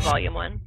Volume 1.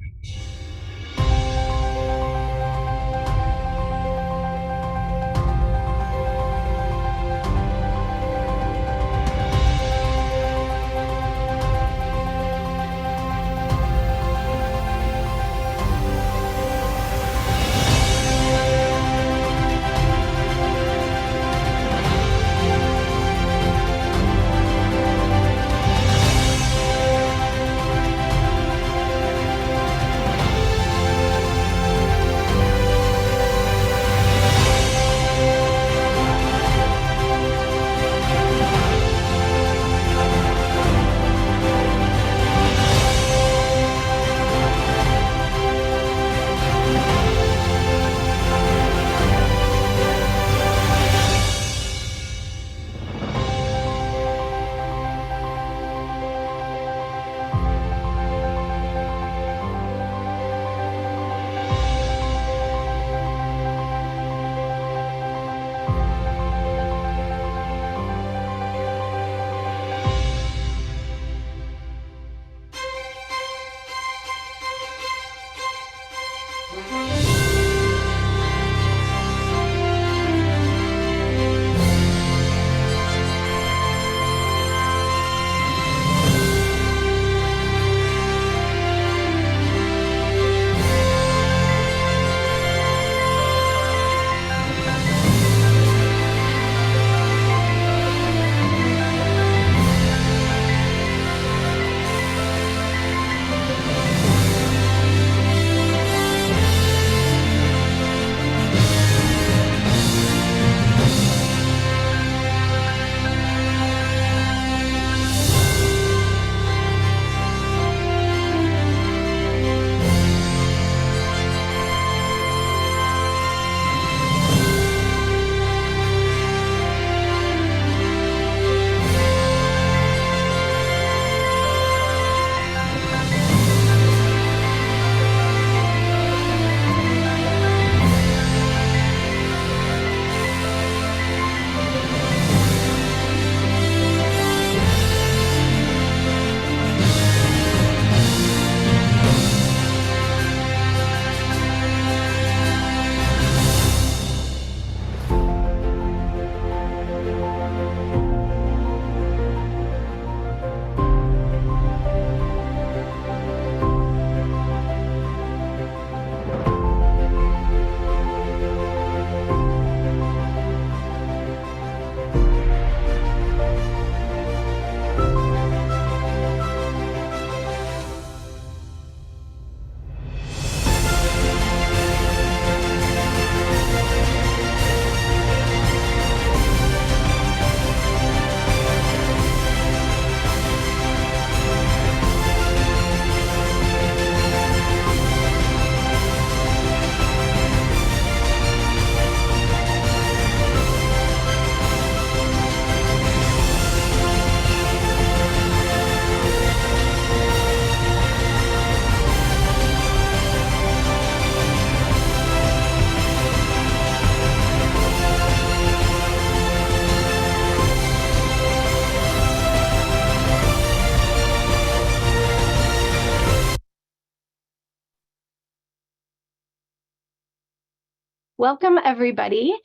Welcome, everybody.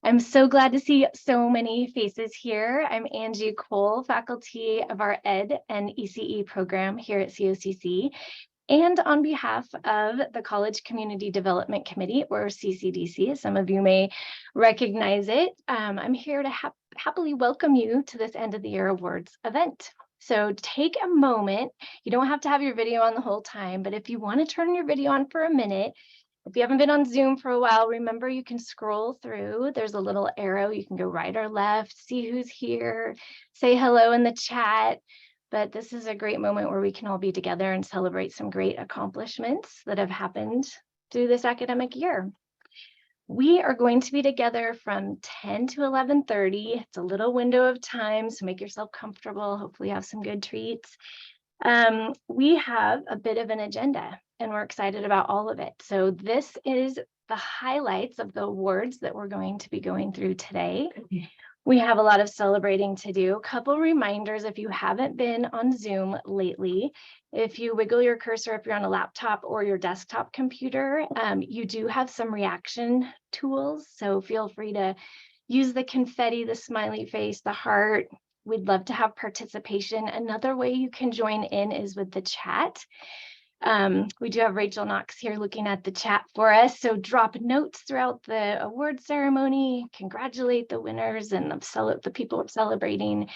I'm so glad to see so many faces here. I'm Angie Cole, faculty of our Ed and ECE program here at COCC. And on behalf of the College Community Development Committee, or CCDC, some of you may recognize it, I'm here to happily welcome you to this end of the year awards event. So take a moment. You don't have to have your video on the whole time, but if you want to turn your video on for a minute, if you haven't been on Zoom for a while, remember you can scroll through. There's a little arrow. You can go right or left, see who's here, say hello in the chat. But this is a great moment where we can all be together and celebrate some great accomplishments that have happened through this academic year. We are going to be together from 10 to 11:30. It's a little window of time, so make yourself comfortable. Hopefully you have some good treats. We have a bit of an agenda, and we're excited about all of it. So this is the highlights of the awards that we're going to be going through today. We have a lot of celebrating to do. A couple reminders if you haven't been on Zoom lately. If you wiggle your cursor, if you're on a laptop or your desktop computer, you do have some reaction tools. So feel free to use the confetti, the smiley face, the heart. We'd love to have participation. Another way you can join in is with the chat. We do have Rachel Knox here looking at the chat for us. So drop notes throughout the award ceremony, congratulate the winners and the people celebrating.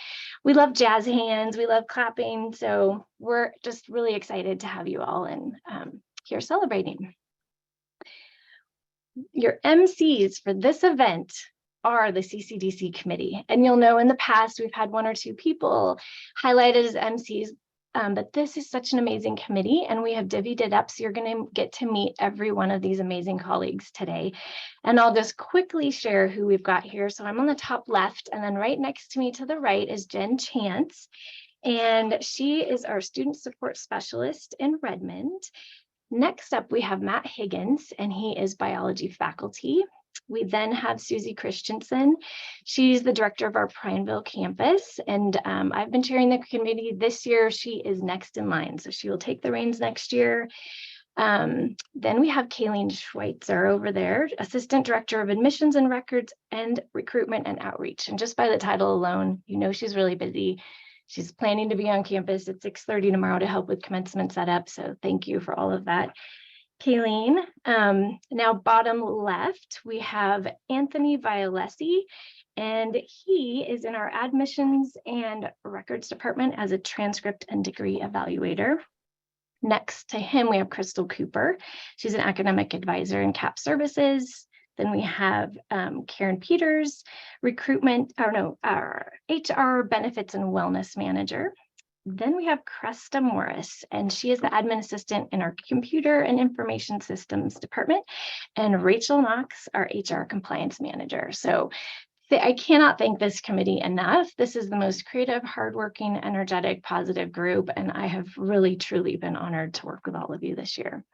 We love jazz hands, we love clapping. So we're just really excited to have you all and here celebrating. Your MCs for this event are the CCDC committee. And you'll know in the past, we've had one or two people highlighted as MCs, but this is such an amazing committee and we have divvied it up. So you're gonna get to meet every one of these amazing colleagues today. And I'll just quickly share who we've got here. So I'm on the top left and then right next to me to the right is Jen Chance. And she is our student support specialist in Redmond. Next up, we have Matt Higgins and he is biology faculty. We then have Susie Christensen. She's the director of our Prineville campus, and I've been chairing the committee this year. She is next in line, so she will take the reins next year. Then we have Kayleen Schweitzer over there, assistant director of admissions and records and recruitment and outreach. And just by the title alone, you know she's really busy. She's planning to be on campus at 6:30 tomorrow to help with commencement setup. So thank you for all of that, Kayleen. Now bottom left, we have Anthony Violesi, and he is in our admissions and records department as a transcript and degree evaluator. Next to him, we have Crystal Cooper. She's an academic advisor in CAP services. Then we have Karen Peters, our HR benefits and wellness manager. Then we have Cresta Morris, and she is the admin assistant in our computer and information systems department, and Rachel Knox, our HR compliance manager. So I cannot thank this committee enough. This is the most creative, hardworking, energetic, positive group, and I have really, truly been honored to work with all of you this year.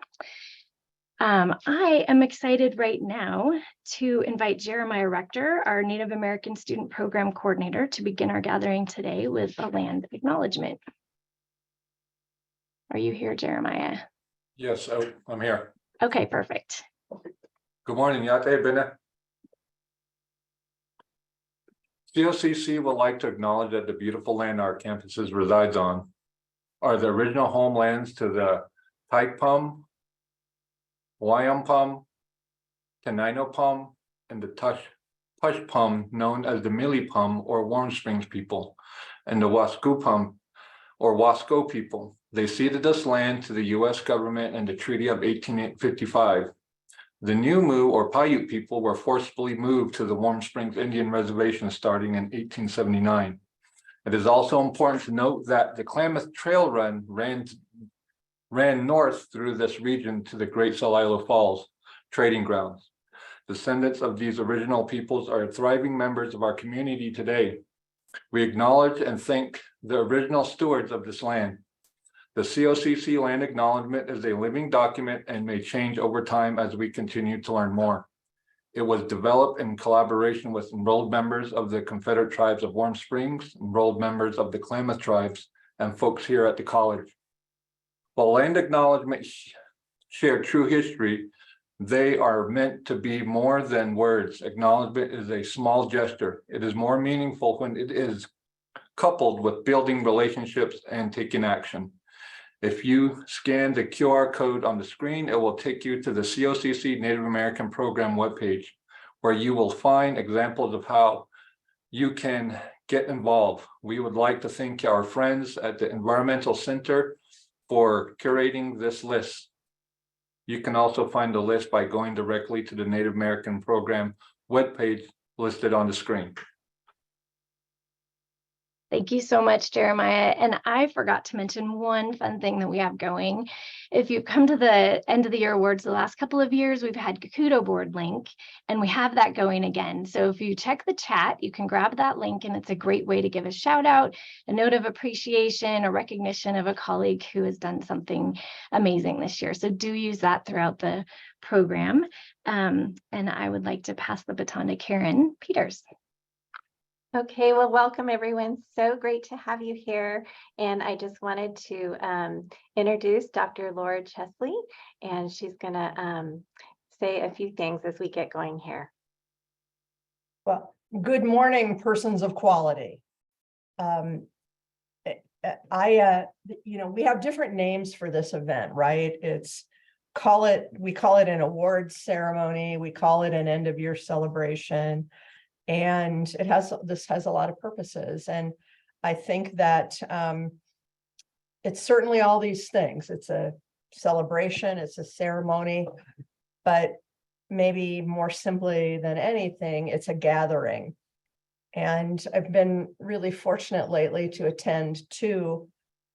I am excited right now to invite Jeremiah Rector, our Native American Student Program Coordinator, to begin our gathering today with a land acknowledgement. Are you here, Jeremiah? Yes, I'm here. Okay, perfect. Good morning, Yate Bene. COCC would like to acknowledge that the beautiful land our campuses resides on are the original homelands to the Taikpum, Wayampum, Tenainopum, and the Tushpum, known as the Millipum or Warm Springs people, and the Wascupum or Wasco people. They ceded this land to the U.S. government in the Treaty of 1855. The Numu or Paiute people were forcibly moved to the Warm Springs Indian Reservation starting in 1879. It is also important to note that the Klamath Trail Run ran north through this region to the Great Celilo Falls trading grounds. Descendants of these original peoples are thriving members of our community today. We acknowledge and thank the original stewards of this land. The COCC land acknowledgement is a living document and may change over time as we continue to learn more. It was developed in collaboration with enrolled members of the Confederate Tribes of Warm Springs, enrolled members of the Klamath Tribes, and folks here at the college. While land acknowledgements share true history, they are meant to be more than words. Acknowledgement is a small gesture. It is more meaningful when it is coupled with building relationships and taking action. If you scan the QR code on the screen, it will take you to the COCC Native American Program webpage, where you will find examples of how you can get involved. We would like to thank our friends at the Environmental Center for curating this list. You can also find the list by going directly to the Native American Program webpage listed on the screen. Thank you so much, Jeremiah. And I forgot to mention one fun thing that we have going. If you've come to the end of the year awards the last couple of years, we've had Gakudo board link, and we have that going again. So if you check the chat, you can grab that link, and it's a great way to give a shout out, a note of appreciation, a recognition of a colleague who has done something amazing this year. So do use that throughout the program. And I would like to pass the baton to Karen Peters. Okay, well, welcome everyone. So great to have you here. And I just wanted to introduce Dr. Laura Chesley, and she's going to say a few things as we get going here. Well, good morning, persons of quality. We have different names for this event, right? We call it an awards ceremony. We call it an end of year celebration. And this has a lot of purposes. And I think that it's certainly all these things. It's a celebration, it's a ceremony, but maybe more simply than anything, it's a gathering. And I've been really fortunate lately to attend two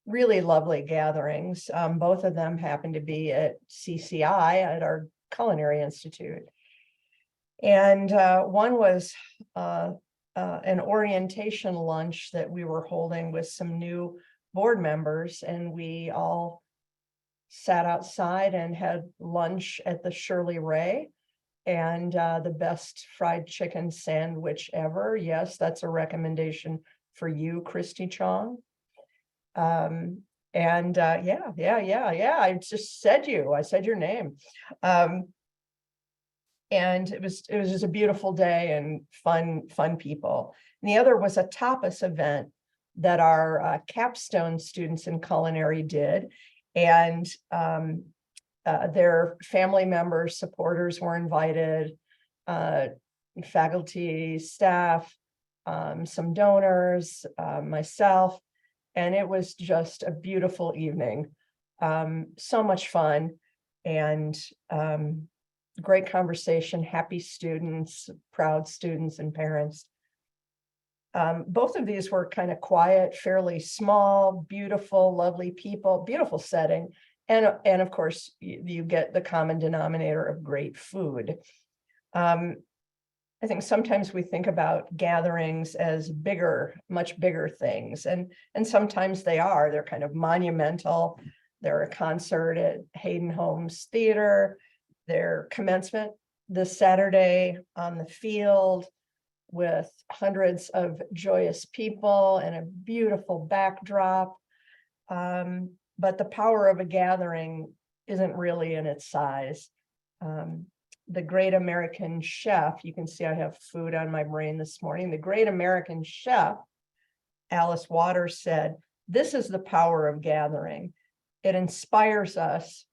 really lovely gatherings. Both of them happen to be at CCI, at our Culinary Institute. And one was an orientation lunch that we were holding with some new board members, and we all sat outside and had lunch at the Shirley Ray, and the best fried chicken sandwich ever. Yes, that's a recommendation for you, Christy Chong. Yeah, I just said I said your name. And it was just a beautiful day and fun people. And the other was a tapas event that our capstone students in culinary did. And their family members, supporters were invited, faculty, staff, some donors, myself. And it was just a beautiful evening. So much fun. And great conversation, happy students, proud students and parents. Both of these were kind of quiet, fairly small, beautiful, lovely people, beautiful setting. And of course, you get the common denominator of great food. I think sometimes we think about gatherings as much bigger things. And sometimes they are. They're kind of monumental. They're a concert at Hayden Homes Theater. Their commencement this Saturday on the field with hundreds of joyous people and a beautiful backdrop. But the power of a gathering isn't really in its size. The great American chef, you can see I have food on my brain this morning. The great American chef, Alice Waters, said, "This is the power of gathering. It inspires us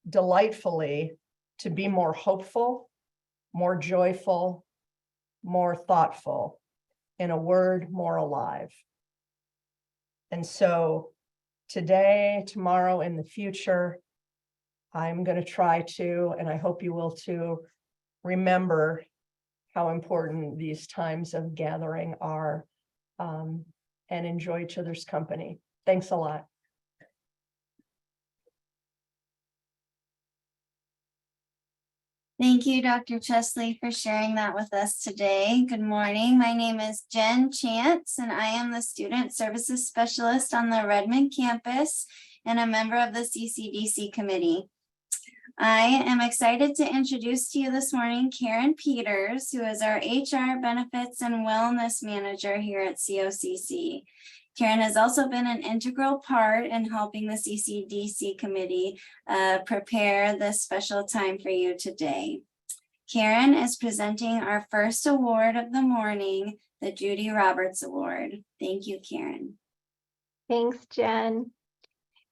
delightfully to be more hopeful, more joyful, more thoughtful, in a word, more alive." And so today, tomorrow, in the future, I'm going to try to, and I hope you will too, remember how important these times of gathering are, and enjoy each other's company. Thanks a lot. Thank you, Dr. Chesley, for sharing that with us today. Good morning. My name is Jen Chance, and I am the Student Services Specialist on the Redmond campus and a member of the CCDC committee. I am excited to introduce to you this morning Karen Peters, who is our HR Benefits and Wellness Manager here at COCC. Karen has also been an integral part in helping the CCDC committee prepare this special time for you today. Karen is presenting our first award of the morning, the Judy Roberts Award. Thank you, Karen. Thanks, Jen.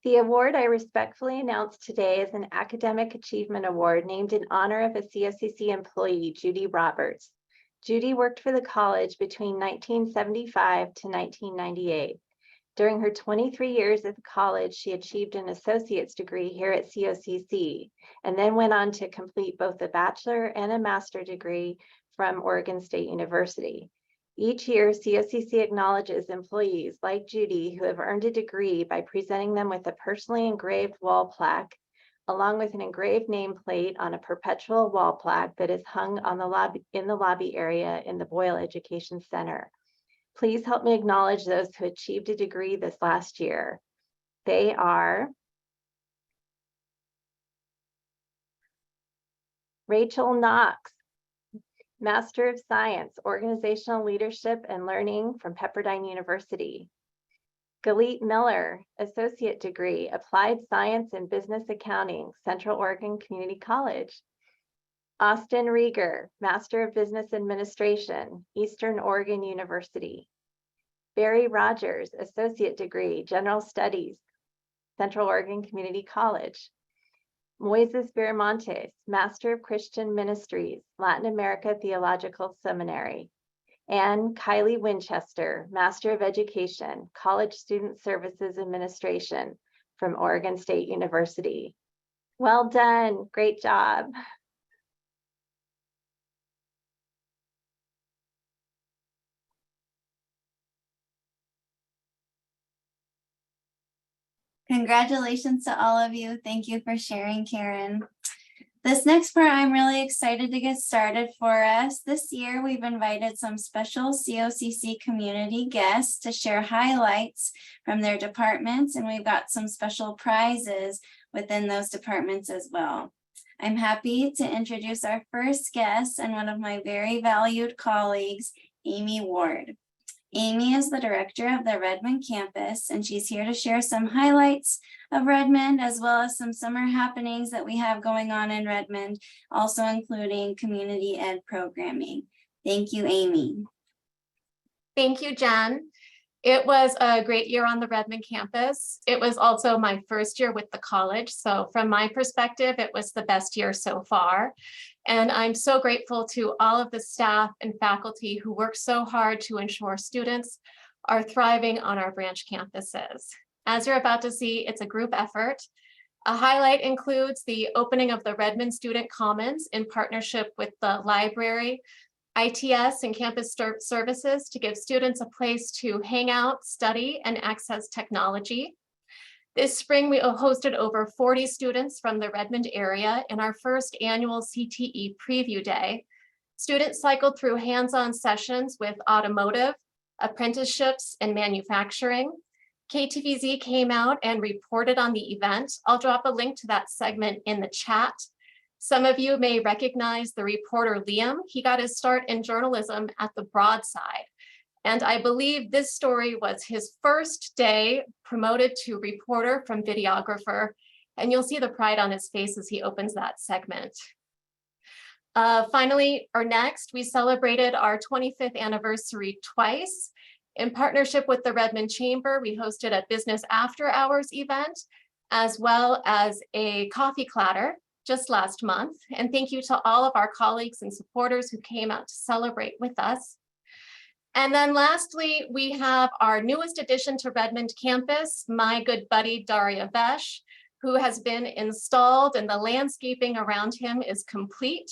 The award I respectfully announce today is an Academic Achievement Award named in honor of a COCC employee, Judy Roberts. Judy worked for the college between 1975 to 1998. During her 23 years at the college, she achieved an associate's degree here at COCC, and then went on to complete both a bachelor and a master's degree from Oregon State University. Each year, COCC acknowledges employees like Judy who have earned a degree by presenting them with a personally engraved wall plaque, along with an engraved nameplate on a perpetual wall plaque that is hung on the lobby area in the Boyle Education Center. Please help me acknowledge those who achieved a degree this last year. They are Rachel Knox, Master of Science, Organizational Leadership and Learning from Pepperdine University. Galit Miller, Associate Degree, Applied Science and Business Accounting, Central Oregon Community College. Austin Rieger, Master of Business Administration, Eastern Oregon University. Barry Rogers, Associate Degree, General Studies, Central Oregon Community College. Moises Viramontes, Master of Christian Ministries, Latin America Theological Seminary. And Kylie Winchester, Master of Education, College Student Services Administration from Oregon State University. Well done, great job. Congratulations to all of you. Thank you for sharing, Karen. This next part, I'm really excited to get started for us. This year, we've invited some special COCC community guests to share highlights from their departments, and we've got some special prizes within those departments as well. I'm happy to introduce our first guest and one of my very valued colleagues, Amy Ward. Amy is the director of the Redmond campus, and she's here to share some highlights of Redmond, as well as some summer happenings that we have going on in Redmond, also including community ed programming. Thank you, Amy. Thank you, Jen. It was a great year on the Redmond campus. It was also my first year with the college. So from my perspective, it was the best year so far. And I'm so grateful to all of the staff and faculty who work so hard to ensure students are thriving on our branch campuses. As you're about to see, it's a group effort. A highlight includes the opening of the Redmond Student Commons in partnership with the library, ITS, and campus services to give students a place to hang out, study, and access technology. This spring, we hosted over 40 students from the Redmond area in our first annual CTE preview day. Students cycled through hands-on sessions with automotive, apprenticeships, and manufacturing. KTVZ came out and reported on the event. I'll drop a link to that segment in the chat. Some of you may recognize the reporter Liam. He got his start in journalism at the Broadside. And I believe this story was his first day promoted to reporter from videographer. And you'll see the pride on his face as he opens that segment. Finally, or next, we celebrated our 25th anniversary twice. In partnership with the Redmond Chamber, we hosted a business after hours event, as well as a coffee clatter just last month. And thank you to all of our colleagues and supporters who came out to celebrate with us. And then lastly, we have our newest addition to Redmond campus, my good buddy, Daria Vesh, who has been installed, and the landscaping around him is complete,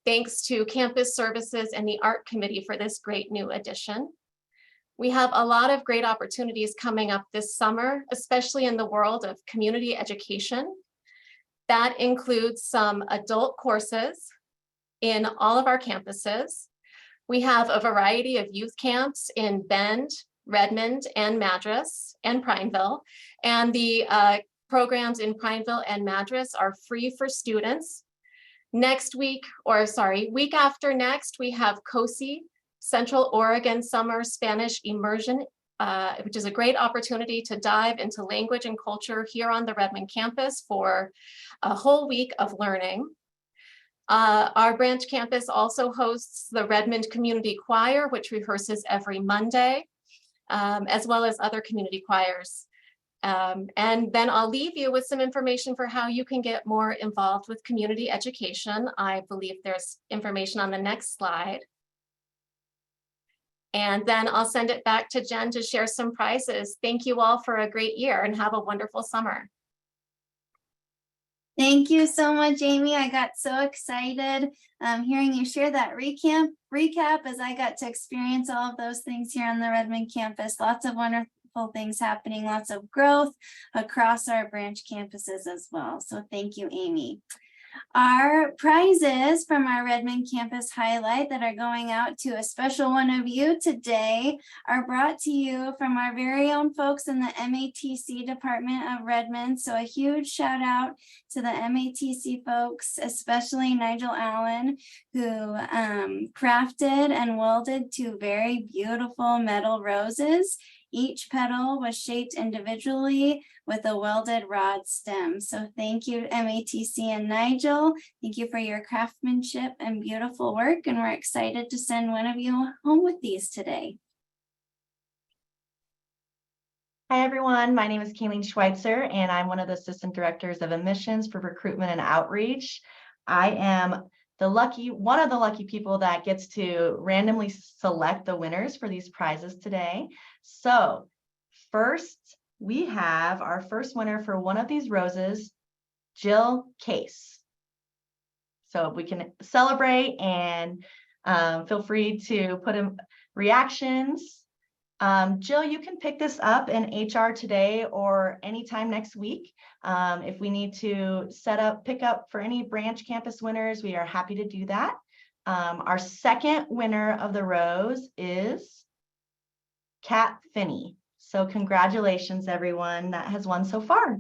thanks to campus services and the art committee for this great new addition. We have a lot of great opportunities coming up this summer, especially in the world of community education. That includes some adult courses in all of our campuses. We have a variety of youth camps in Bend, Redmond, and Madras, and Prineville. And the programs in Prineville and Madras are free for students. Week after next, we have COCC, Central Oregon Summer Spanish Immersion, which is a great opportunity to dive into language and culture here on the Redmond campus for a whole week of learning. Our branch campus also hosts the Redmond Community Choir, which rehearses every Monday, as well as other community choirs. And then I'll leave you with some information for how you can get more involved with community education. I believe there's information on the next slide. And then I'll send it back to Jen to share some prizes. Thank you all for a great year and have a wonderful summer. Thank you so much, Amy. I got so excited hearing you share that recap as I got to experience all of those things here on the Redmond campus. Lots of wonderful things happening, lots of growth across our branch campuses as well. So thank you, Amy. Our prizes from our Redmond campus highlight that are going out to a special one of you today are brought to you from our very own folks in the MATC department of Redmond. So a huge shout out to the MATC folks, especially Nigel Allen, who crafted and welded 2 very beautiful metal roses. Each petal was shaped individually with a welded rod stem. So thank you, MATC and Nigel. Thank you for your craftsmanship and beautiful work. And we're excited to send one of you home with these today. Hi, everyone. My name is Kayleen Schweitzer, and I'm one of the Assistant Directors of Admissions for Recruitment and Outreach. I am one of the lucky people that gets to randomly select the winners for these prizes today. So first, we have our first winner for one of these roses, Jill Case. So we can celebrate and feel free to put in reactions. Jill, you can pick this up in HR today or anytime next week. If we need to pick up for any branch campus winners, we are happy to do that. Our second winner of the rose is Kat Finney. So congratulations, everyone that has won so far.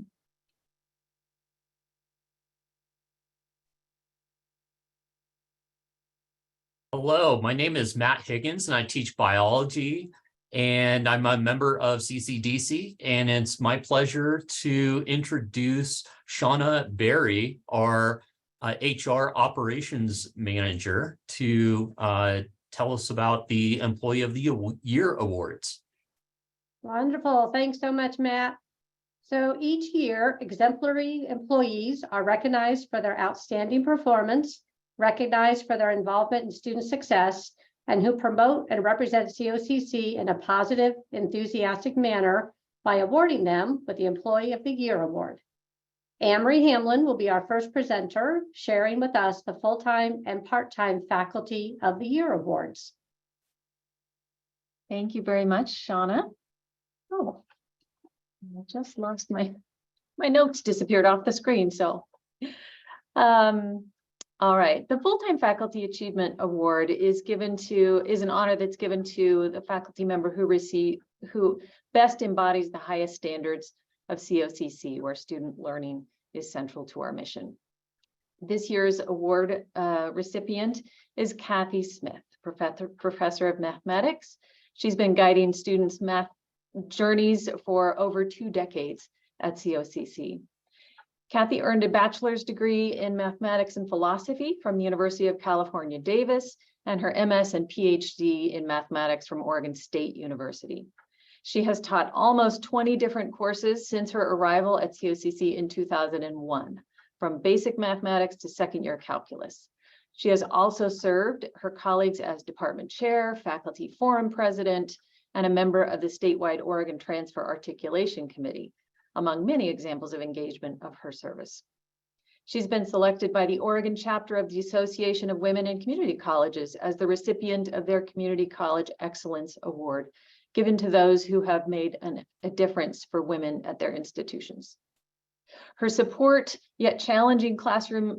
Hello, my name is Matt Higgins and I teach biology and I'm a member of CCDC, and it's my pleasure to introduce Shauna Berry, our HR operations manager, to tell us about the Employee of the Year awards. Wonderful. Thanks so much, Matt. So each year, exemplary employees are recognized for their outstanding performance, recognized for their involvement in student success, and who promote and represent COCC in a positive, enthusiastic manner by awarding them with the Employee of the Year Award. Amory Hamlin will be our first presenter, sharing with us the full-time and part-time Faculty of the Year Awards. Thank you very much, Shauna. Oh, I just lost my notes disappeared off the screen. So, all right. The Full-Time Faculty Achievement Award is an honor that's given to the faculty member who best embodies the highest standards of COCC, where student learning is central to our mission. This year's award recipient is Kathy Smith, professor of mathematics. She's been guiding students' math journeys for over 2 decades at COCC. Kathy earned a bachelor's degree in mathematics and philosophy from the University of California, Davis, and her MS and PhD in mathematics from Oregon State University. She has taught almost 20 different courses since her arrival at COCC in 2001, from basic mathematics to second-year calculus. She has also served her colleagues as department chair, faculty forum president, and a member of the statewide Oregon Transfer Articulation Committee, among many examples of engagement of her service. She's been selected by the Oregon chapter of the Association of Women in Community Colleges as the recipient of their Community College Excellence Award, given to those who have made a difference for women at their institutions. Her supportive yet challenging classroom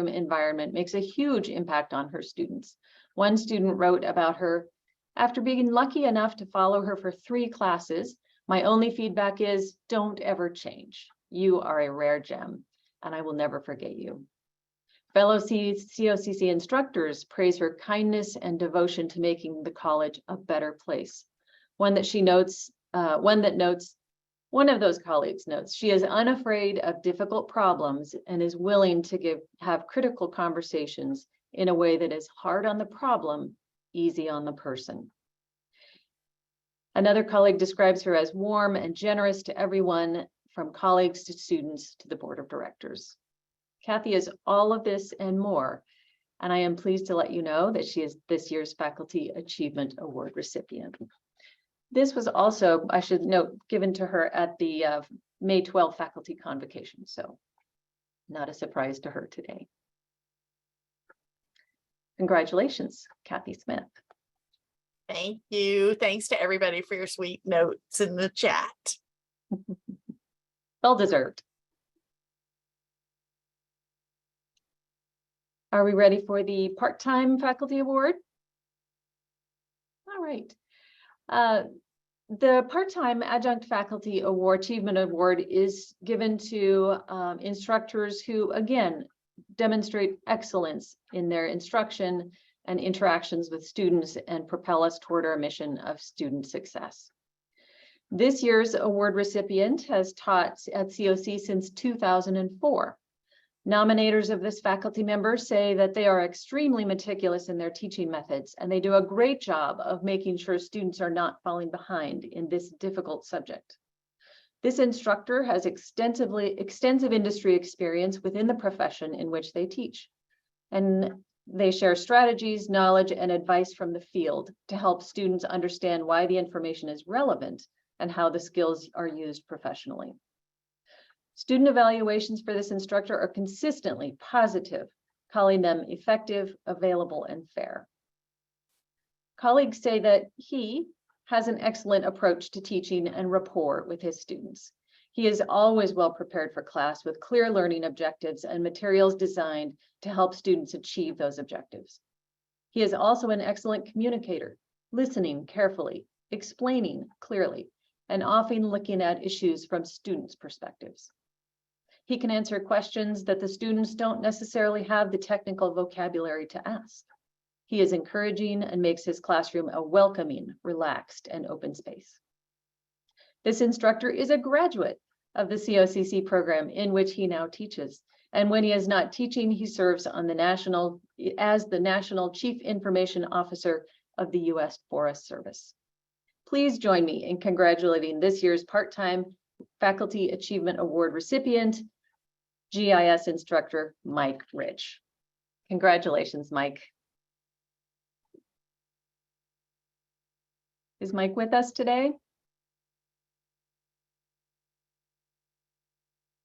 environment makes a huge impact on her students. One student wrote about her, "After being lucky enough to follow her for 3 classes, my only feedback is don't ever change. You are a rare gem, and I will never forget you." Fellow COCC instructors praise her kindness and devotion to making the college a better place. One of those colleagues notes, she is unafraid of difficult problems and is willing to have critical conversations in a way that is hard on the problem, easy on the person. Another colleague describes her as warm and generous to everyone, from colleagues to students to the board of directors. Kathy is all of this and more, and I am pleased to let you know that she is this year's Faculty Achievement Award recipient. This was also, I should note, given to her at the May 12th faculty convocation, so not a surprise to her today. Congratulations, Kathy Smith. Thank you. Thanks to everybody for your sweet notes in the chat. Well deserved. Are we ready for the part-time faculty award? All right. The part-time adjunct faculty award, achievement award, is given to instructors who, again, demonstrate excellence in their instruction and interactions with students and propel us toward our mission of student success. This year's award recipient has taught at COC since 2004. Nominators of this faculty member say that they are extremely meticulous in their teaching methods, and they do a great job of making sure students are not falling behind in this difficult subject. This instructor has extensive industry experience within the profession in which they teach, and they share strategies, knowledge, and advice from the field to help students understand why the information is relevant and how the skills are used professionally. Student evaluations for this instructor are consistently positive, calling them effective, available, and fair. Colleagues say that he has an excellent approach to teaching and rapport with his students. He is always well prepared for class with clear learning objectives and materials designed to help students achieve those objectives. He is also an excellent communicator, listening carefully, explaining clearly, and often looking at issues from students' perspectives. He can answer questions that the students don't necessarily have the technical vocabulary to ask. He is encouraging and makes his classroom a welcoming, relaxed, and open space. This instructor is a graduate of the COCC program in which he now teaches. And when he is not teaching, he serves on the as the National Chief Information Officer of the U.S. Forest Service. Please join me in congratulating this year's part-time Faculty Achievement Award recipient, GIS instructor, Mike Rich. Congratulations, Mike. Is Mike with us today?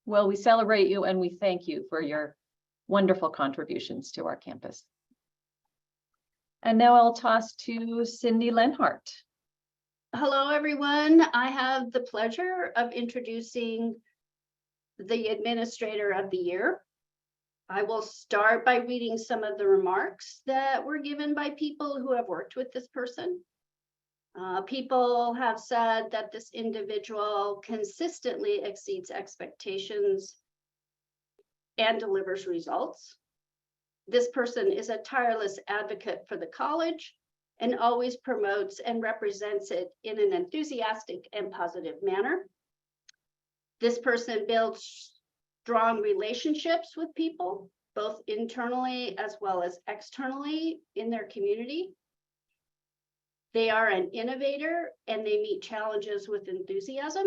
Well, we celebrate you and we thank you for your wonderful contributions to our campus. And now I'll toss to Cindy Lenhart. Hello, everyone. I have the pleasure of introducing the Administrator of the Year. I will start by reading some of the remarks that were given by people who have worked with this person. People have said that this individual consistently exceeds expectations and delivers results. This person is a tireless advocate for the college and always promotes and represents it in an enthusiastic and positive manner. This person builds strong relationships with people, both internally as well as externally in their community. They are an innovator and they meet challenges with enthusiasm.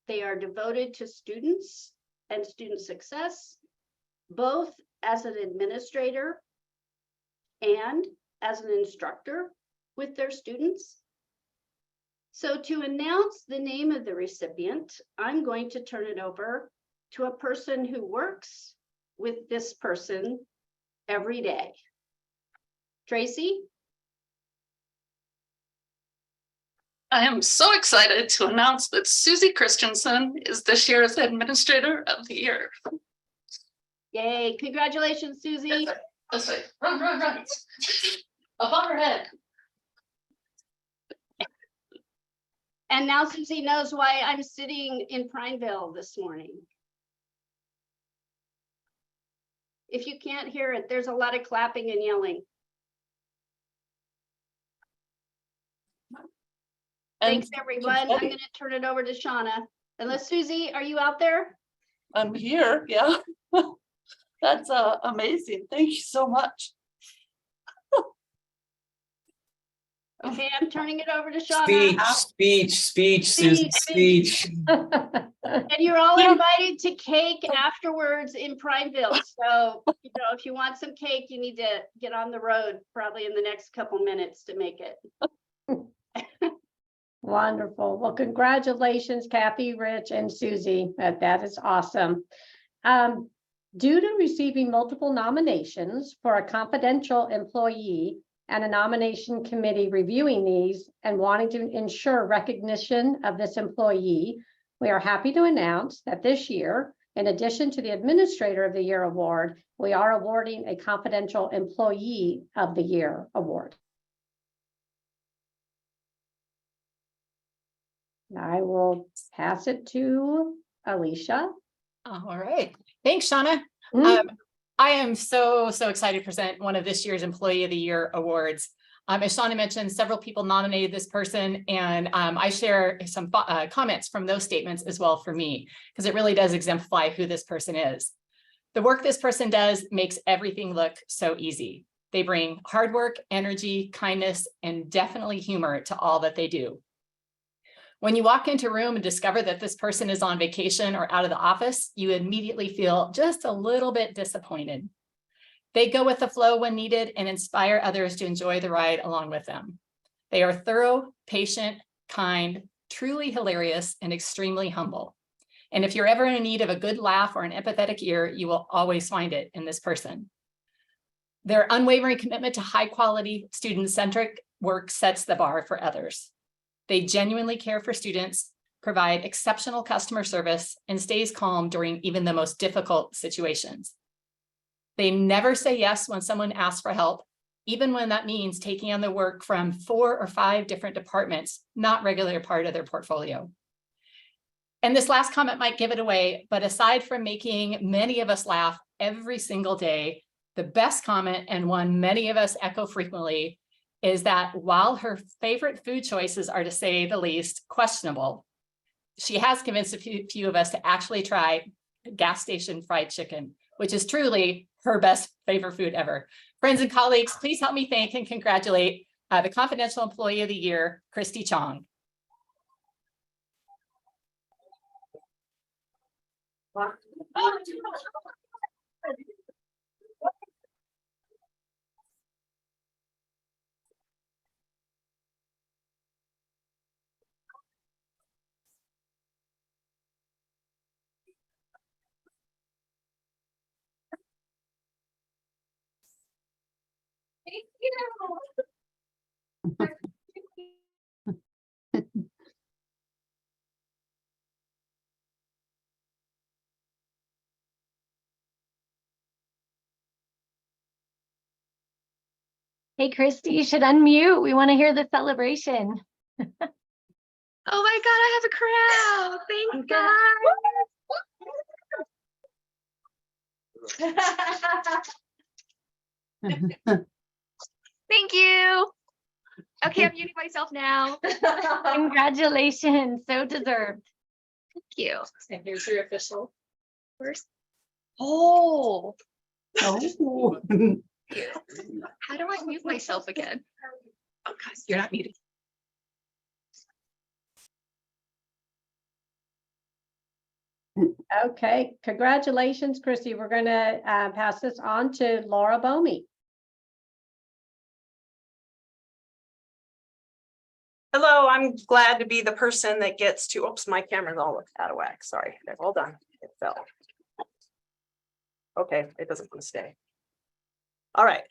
They are devoted to students and student success, both as an administrator and as an instructor with their students. So to announce the name of the recipient, I'm going to turn it over to a person who works with this person every day. Tracy? I am so excited to announce that Susie Christensen is this year's Administrator of the Year. Yay, congratulations, Susie. That's right. Run, run, run. Up on her head. And now Susie knows why I'm sitting in Prineville this morning. If you can't hear it, there's a lot of clapping and yelling. Thanks, everyone. I'm going to turn it over to Shauna. Unless Susie, are you out there? I'm here, yeah. That's amazing. Thank you so much. Okay, I'm turning it over to Shauna. Speech, Susan, speech. And you're all invited to cake afterwards in Primeville. So, you know, if you want some cake, you need to get on the road probably in the next couple minutes to make it. Wonderful. Well, congratulations, Kathy, Rich, and Susie. That is awesome. Due to receiving multiple nominations for a confidential employee and a nomination committee reviewing these and wanting to ensure recognition of this employee, we are happy to announce that this year, in addition to the Administrator of the Year award, we are awarding a Confidential Employee of the Year award. I will pass it to Alicia. All right. Thanks, Shauna. I am so excited to present one of this year's Employee of the Year awards. As Shauna mentioned, several people nominated this person, and I share some comments from those statements as well for me, because it really does exemplify who this person is. The work this person does makes everything look so easy. They bring hard work, energy, kindness, and definitely humor to all that they do. When you walk into a room and discover that this person is on vacation or out of the office, you immediately feel just a little bit disappointed. They go with the flow when needed and inspire others to enjoy the ride along with them. They are thorough, patient, kind, truly hilarious, and extremely humble. And if you're ever in need of a good laugh or an empathetic ear, you will always find it in this person. Their unwavering commitment to high quality, student-centric work sets the bar for others. They genuinely care for students, provide exceptional customer service, and stays calm during even the most difficult situations. They never say yes when someone asks for help, even when that means taking on the work from 4 or 5 different departments, not regularly part of their portfolio. And this last comment might give it away, but aside from making many of us laugh every single day, the best comment, and one many of us echo frequently, is that while her favorite food choices are, to say the least, questionable, she has convinced a few of us to actually try gas station fried chicken, which is truly her best favorite food ever. Friends and colleagues, please help me thank and congratulate the Confidential Employee of the Year, Christy Chong. Thank you. Hey, Christy, you should unmute. We want to hear the celebration. Oh my God, I have a crowd. Thank God. Thank you. Okay, I'm muting myself now. Congratulations, so deserved. Thank you. And here's your official. First. Oh. Oh. How do I mute myself again? Oh, guys, you're not muted. Okay, congratulations, Christy. We're going to pass this on to Laura Bomey. Hello, I'm glad to be the person that gets to, oops, my camera's all out of whack. Sorry, hold on, it fell. Okay, it doesn't want to stay. All right,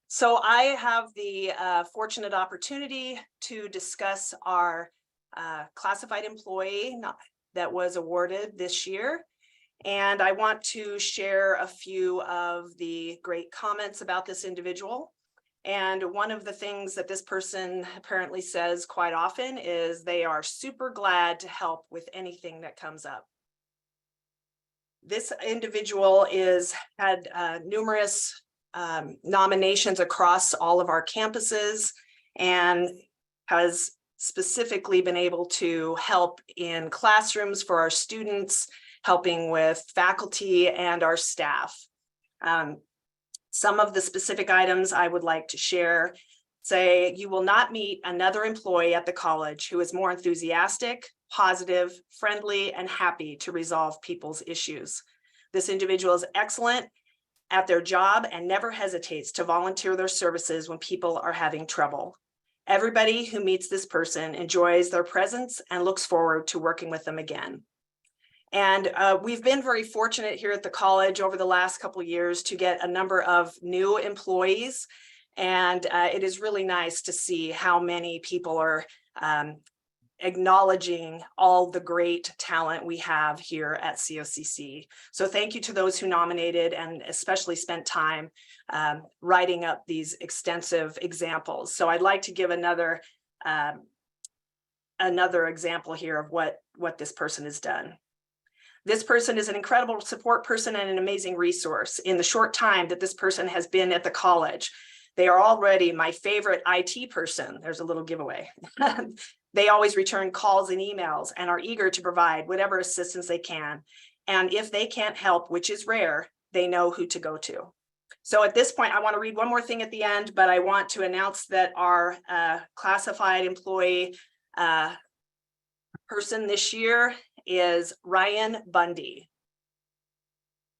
so I have the fortunate opportunity to discuss our classified employee that was awarded this year. And I want to share a few of the great comments about this individual. And one of the things that this person apparently says quite often is they are super glad to help with anything that comes up. This individual had numerous nominations across all of our campuses and has specifically been able to help in classrooms for our students, helping with faculty and our staff. Some of the specific items I would like to share say you will not meet another employee at the college who is more enthusiastic, positive, friendly, and happy to resolve people's issues. This individual is excellent at their job and never hesitates to volunteer their services when people are having trouble. Everybody who meets this person enjoys their presence and looks forward to working with them again. And we've been very fortunate here at the college over the last couple of years to get a number of new employees. And it is really nice to see how many people are acknowledging all the great talent we have here at COCC. So thank you to those who nominated and especially spent time writing up these extensive examples. So I'd like to give another example here of what this person has done. This person is an incredible support person and an amazing resource. In the short time that this person has been at the college, they are already my favorite IT person. There's a little giveaway. They always return calls and emails and are eager to provide whatever assistance they can. And if they can't help, which is rare, they know who to go to. So at this point, I want to read one more thing at the end, but I want to announce that our classified employee person this year is Ryan Bundy.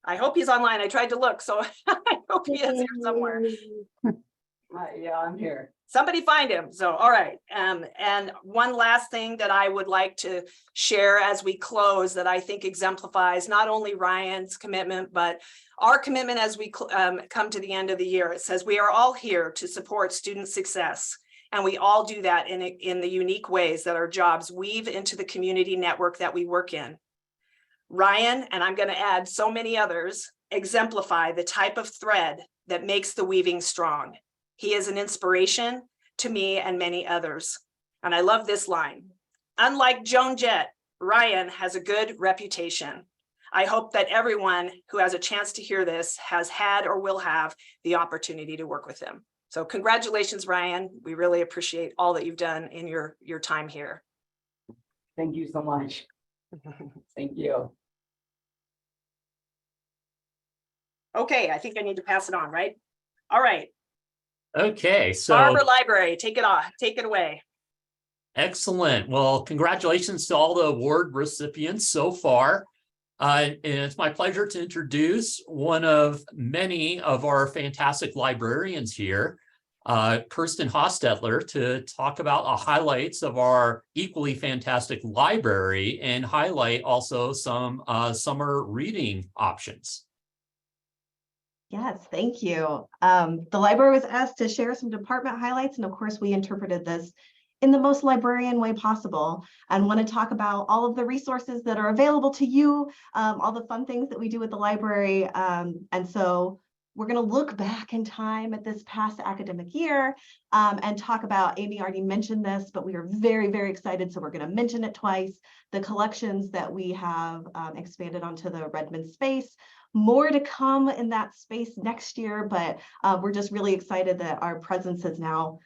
I hope he's online. I tried to look, so I hope he is here somewhere. Yeah, I'm here. Somebody find him. So, all right. And one last thing that I would like to share as we close that I think exemplifies not only Ryan's commitment, but our commitment as we come to the end of the year. It says we are all here to support student success. And we all do that in the unique ways that our jobs weave into the community network that we work in. Ryan, and I'm going to add so many others, exemplify the type of thread that makes the weaving strong. He is an inspiration to me and many others. And I love this line. Unlike Joan Jett, Ryan has a good reputation. I hope that everyone who has a chance to hear this has had or will have the opportunity to work with him. So congratulations, Ryan. We really appreciate all that you've done in your time here. Thank you so much. Thank you. Okay, I think I need to pass it on, right? All right. Okay, so Barber Library, take it off, take it away. excellent. Well, congratulations to all the award recipients so far. And it's my pleasure to introduce one of many of our fantastic librarians here, Kirsten Hostetler, to talk about the highlights of our equally fantastic library and highlight also some summer reading options. Yes, thank you. The library was asked to share some department highlights, and of course, we interpreted this in the most librarian way possible and want to talk about all of the resources that are available to you, all the fun things that we do at the library. And so we're going to look back in time at this past academic year and talk about, Amy already mentioned this, but we are very, very excited. So we're going to mention it twice, the collections that we have expanded onto the Redmond space. More to come in that space next year, but we're just really excited that our presence is now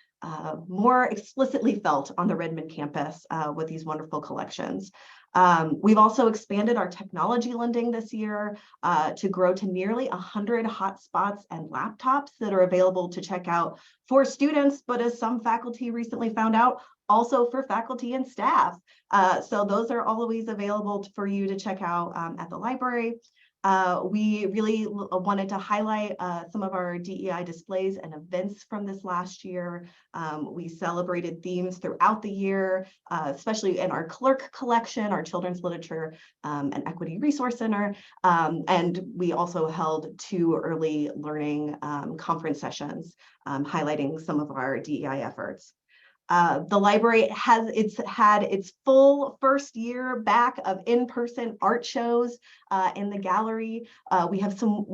more explicitly felt on the Redmond campus with these wonderful collections. We've also expanded our technology lending this year to grow to nearly 100 hotspots and laptops that are available to check out for students, but as some faculty recently found out, also for faculty and staff. So those are always available for you to check out at the library. We really wanted to highlight some of our DEI displays and events from this last year. We celebrated themes throughout the year, especially in our clerk collection, our Children's Literature and Equity Resource Center. And we also held 2 early learning conference sessions highlighting some of our DEI efforts. The library had its full first year back of in-person art shows in the gallery. We had some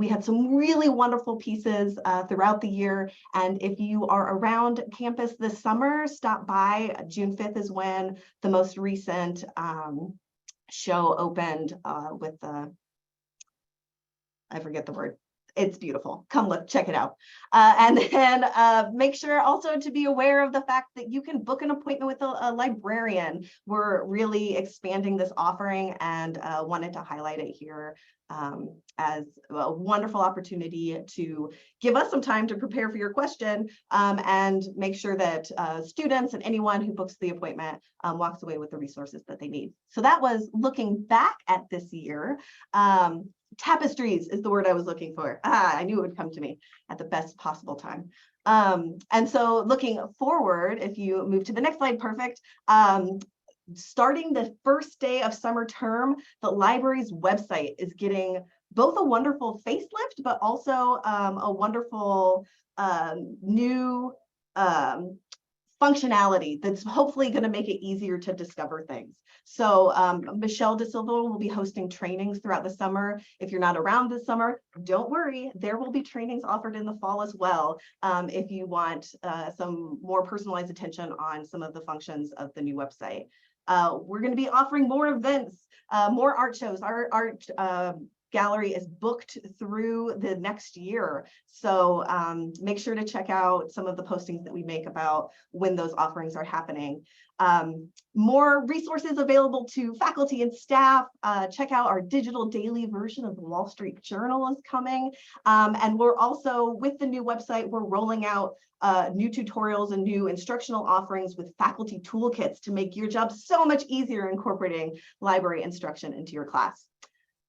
really wonderful pieces throughout the year. And if you are around campus this summer, stop by. June 5th is when the most recent show opened with the, I forget the word. It's beautiful. Come look, check it out. And then make sure also to be aware of the fact that you can book an appointment with a librarian. We're really expanding this offering and wanted to highlight it here as a wonderful opportunity to give us some time to prepare for your question and make sure that students and anyone who books the appointment walks away with the resources that they need. So that was looking back at this year. Tapestries is the word I was looking for. I knew it would come to me at the best possible time. And so looking forward, if you move to the next slide, perfect. Starting the first day of summer term, the library's website is getting both a wonderful facelift, but also a wonderful new functionality that's hopefully going to make it easier to discover things. So Michelle De Silva will be hosting trainings throughout the summer. If you're not around this summer, don't worry, there will be trainings offered in the fall as well if you want some more personalized attention on some of the functions of the new website. We're going to be offering more events, more art shows. Our art gallery is booked through the next year. So make sure to check out some of the postings that we make about when those offerings are happening. More resources available to faculty and staff. Check out our digital daily version of the Wall Street Journal is coming. And we're also, with the new website, we're rolling out new tutorials and new instructional offerings with faculty toolkits to make your job so much easier incorporating library instruction into your class.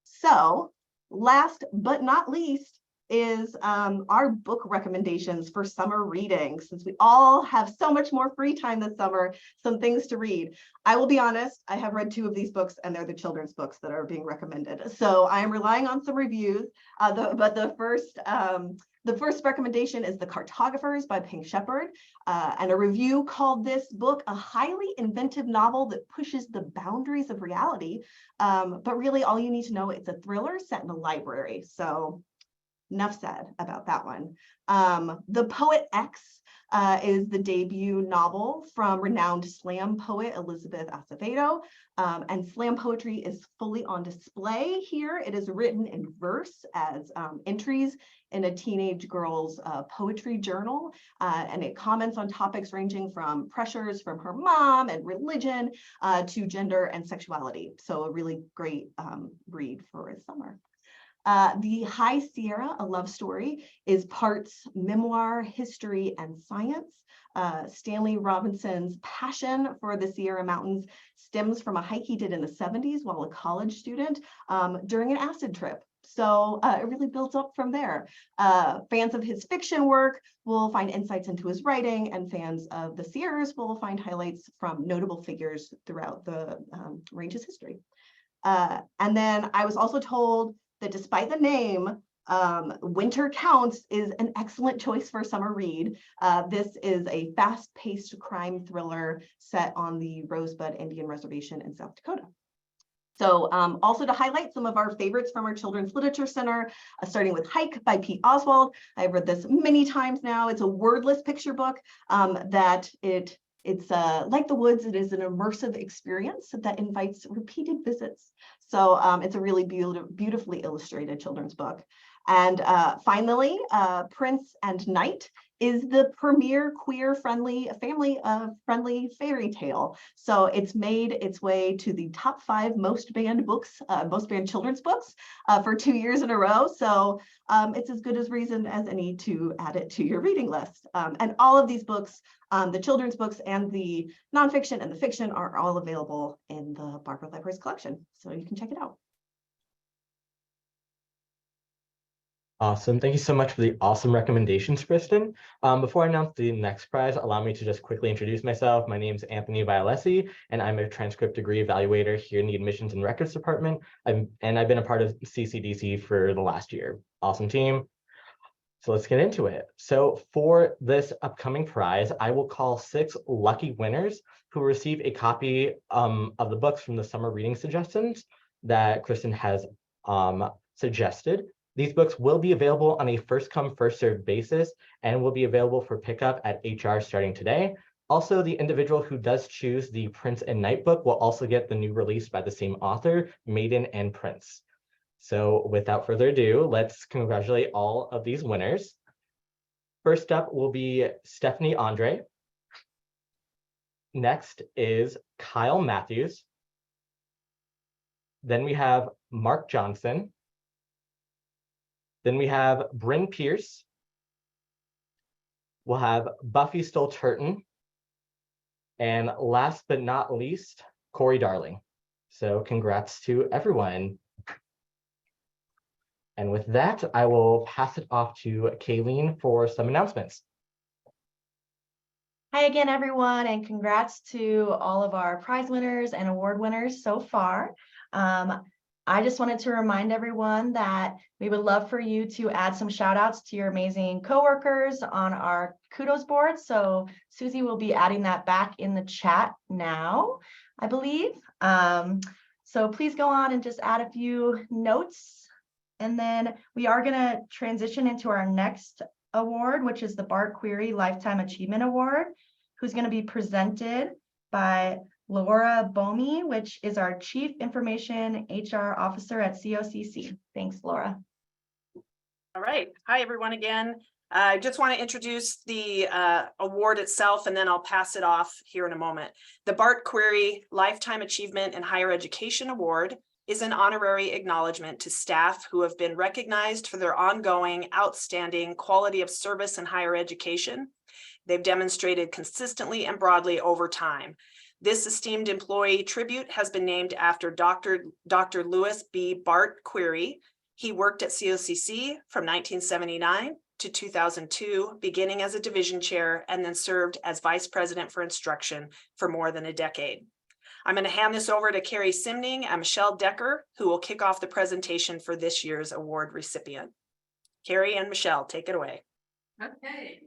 So last but not least is our book recommendations for summer reading. Since we all have so much more free time this summer, some things to read. I will be honest, I have read 2 of these books and they're the children's books that are being recommended. So I am relying on some reviews, but the first recommendation is The Cartographers by Pink Shepherd, and a review called this book a highly inventive novel that pushes the boundaries of reality. But really all you need to know, it's a thriller set in a library. So enough said about that one. The Poet X is the debut novel from renowned slam poet Elizabeth Acevedo. And slam poetry is fully on display here. It is written in verse as entries in a teenage girl's poetry journal. And it comments on topics ranging from pressures from her mom and religion to gender and sexuality. So a really great read for summer. The High Sierra, a love story, is parts memoir, history, and science. Stanley Robinson's passion for the Sierra Mountains stems from a hike he did in the 70s while a college student during an acid trip. So it really builds up from there. Fans of his fiction work will find insights into his writing, and fans of the Sierras will find highlights from notable figures throughout the range's history. And then I was also told that despite the name, Winter Counts is an excellent choice for a summer read. This is a fast-paced crime thriller set on the Rosebud Indian Reservation in South Dakota. So also to highlight some of our favorites from our Children's Literature Center, starting with Hike by Pete Oswald. I've read this many times now. It's a wordless picture book it's like the woods. It is an immersive experience that invites repeated visits. So it's a really beautifully illustrated children's book. And finally, Prince and Knight is the premier queer-friendly, family-friendly fairy tale. So it's made its way to the top 5 most banned children's books for 2 years in a row. So it's as good as reason as any to add it to your reading list. And all of these books, the children's books and the nonfiction and the fiction, are all available in the Barker Library's collection. So you can check it out. Awesome. Thank you so much for the awesome recommendations, Kristen. Before I announce the next prize, allow me to just quickly introduce myself. My name is Anthony Violesi, and I'm a transcript degree evaluator here in the Admissions and Records Department. I've been a part of CCDC for the last year. Awesome team. So let's get into it. So for this upcoming prize, I will call 6 lucky winners who will receive a copy of the books from the summer reading suggestions that Kristen has suggested. These books will be available on a first-come, first-served basis and will be available for pickup at HR starting today. Also, the individual who does choose the Prince and Knight book will also get the new release by the same author, Maiden and Prince. So without further ado, let's congratulate all of these winners. First up will be Stephanie Andre. Next is Kyle Matthews. Then we have Mark Johnson. Then we have Bryn Pierce. We'll have Buffy Stoll-Turton. And last but not least, Corey Darling. So congrats to everyone. And with that, I will pass it off to Kayleen for some announcements. Hi again, everyone, and congrats to all of our prize winners and award winners so far. I just wanted to remind everyone that we would love for you to add some shout outs to your amazing coworkers on our kudos board. So Susie will be adding that back in the chat now, I believe. So please go on and just add a few notes. And then we are going to transition into our next award, which is the Bart Query Lifetime Achievement Award, who's going to be presented by Laura Bomi, which is our Chief Information HR Officer at COCC. Thanks, Laura. All right. Hi, everyone again. I just want to introduce the award itself, and then I'll pass it off here in a moment. The Bart Query Lifetime Achievement in Higher Education Award is an honorary acknowledgement to staff who have been recognized for their ongoing outstanding quality of service in higher education. They've demonstrated consistently and broadly over time. This esteemed employee tribute has been named after Dr. Louis B. Bart Query. He worked at COCC from 1979 to 2002, beginning as a division chair and then served as vice president for instruction for more than a decade. I'm going to hand this over to Carrie Simning and Michelle Decker, who will kick off the presentation for this year's award recipient. Carrie and Michelle, take it away. Okay.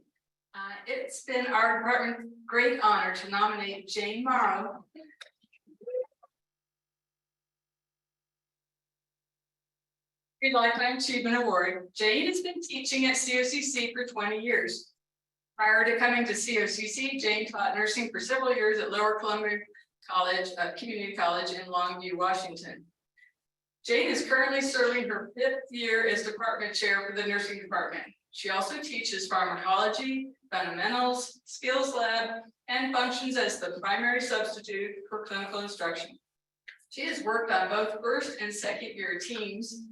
It's been our department's great honor to nominate Jane Morrow for the Lifetime Achievement Award. Jane has been teaching at COCC for 20 years. Prior to coming to COCC, Jane taught nursing for several years at Lower Columbia College, Community College in Longview, Washington. Jane is currently serving her 5th year as department chair for the nursing department. She also teaches pharmacology, fundamentals, skills lab, and functions as the primary substitute for clinical instruction. She has worked on both first and second year teams,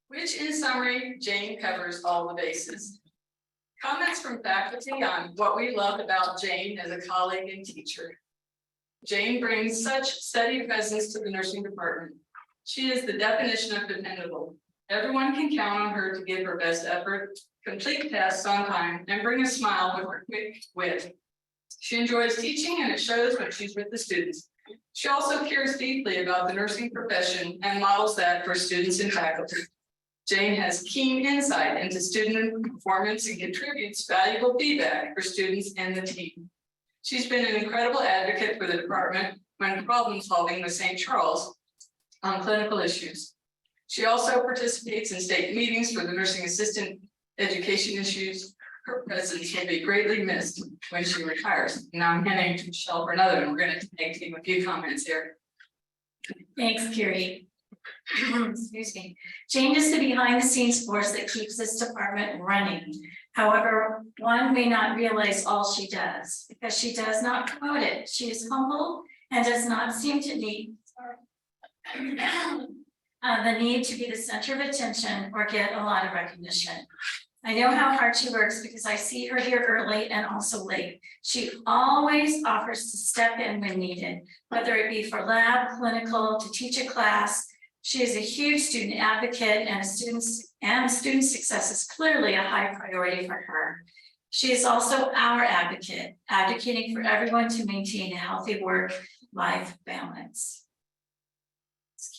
which in summary, Jane covers all the bases. Comments from faculty on what we love about Jane as a colleague and teacher. Jane brings such steady presence to the nursing department. She is the definition of dependable. Everyone can count on her to give her best effort, complete tasks on time, and bring a smile with her quick wit. She enjoys teaching, and it shows when she's with the students. She also cares deeply about the nursing profession and models that for students and faculty. Jane has keen insight into student performance and contributes valuable feedback for students and the team. She's been an incredible advocate for the department when problem solving with St. Charles on clinical issues. She also participates in state meetings for the nursing assistant education issues. Her presence will be greatly missed when she retires. Now I'm handing to Michelle for another, and we're going to tag team a few comments here. Thanks, Carrie. Excuse me. Jane is the behind the scenes force that keeps this department running. However, one may not realize all she does because she does not promote it. She is humble and does not seem to need the need to be the center of attention or get a lot of recognition. I know how hard she works because I see her here early and also late. She always offers to step in when needed, whether it be for lab, clinical, to teach a class. She is a huge student advocate, and student success is clearly a high priority for her. She is also our advocate, advocating for everyone to maintain a healthy work-life balance.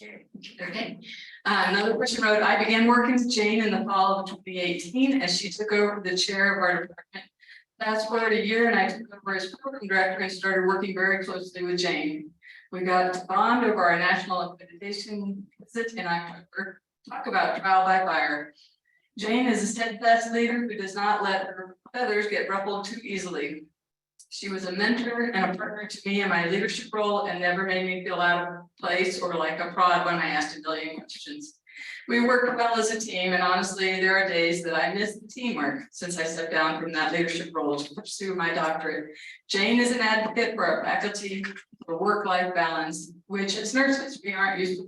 Okay. Another person wrote, I began working with Jane in the fall of 2018 as she took over the chair of our department. Fast forward a year and I took over as program director and started working very closely with Jane. We got to bond over our national accreditation visit in October. Talk about trial by fire. Jane is a steadfast leader who does not let her feathers get ruffled too easily. She was a mentor and a partner to me in my leadership role and never made me feel out of place or like a fraud when I asked a million questions. We work well as a team, and honestly, there are days that I miss the teamwork since I stepped down from that leadership role to pursue my doctorate. Jane is an advocate for our faculty for work-life balance, which as nurses, we aren't used to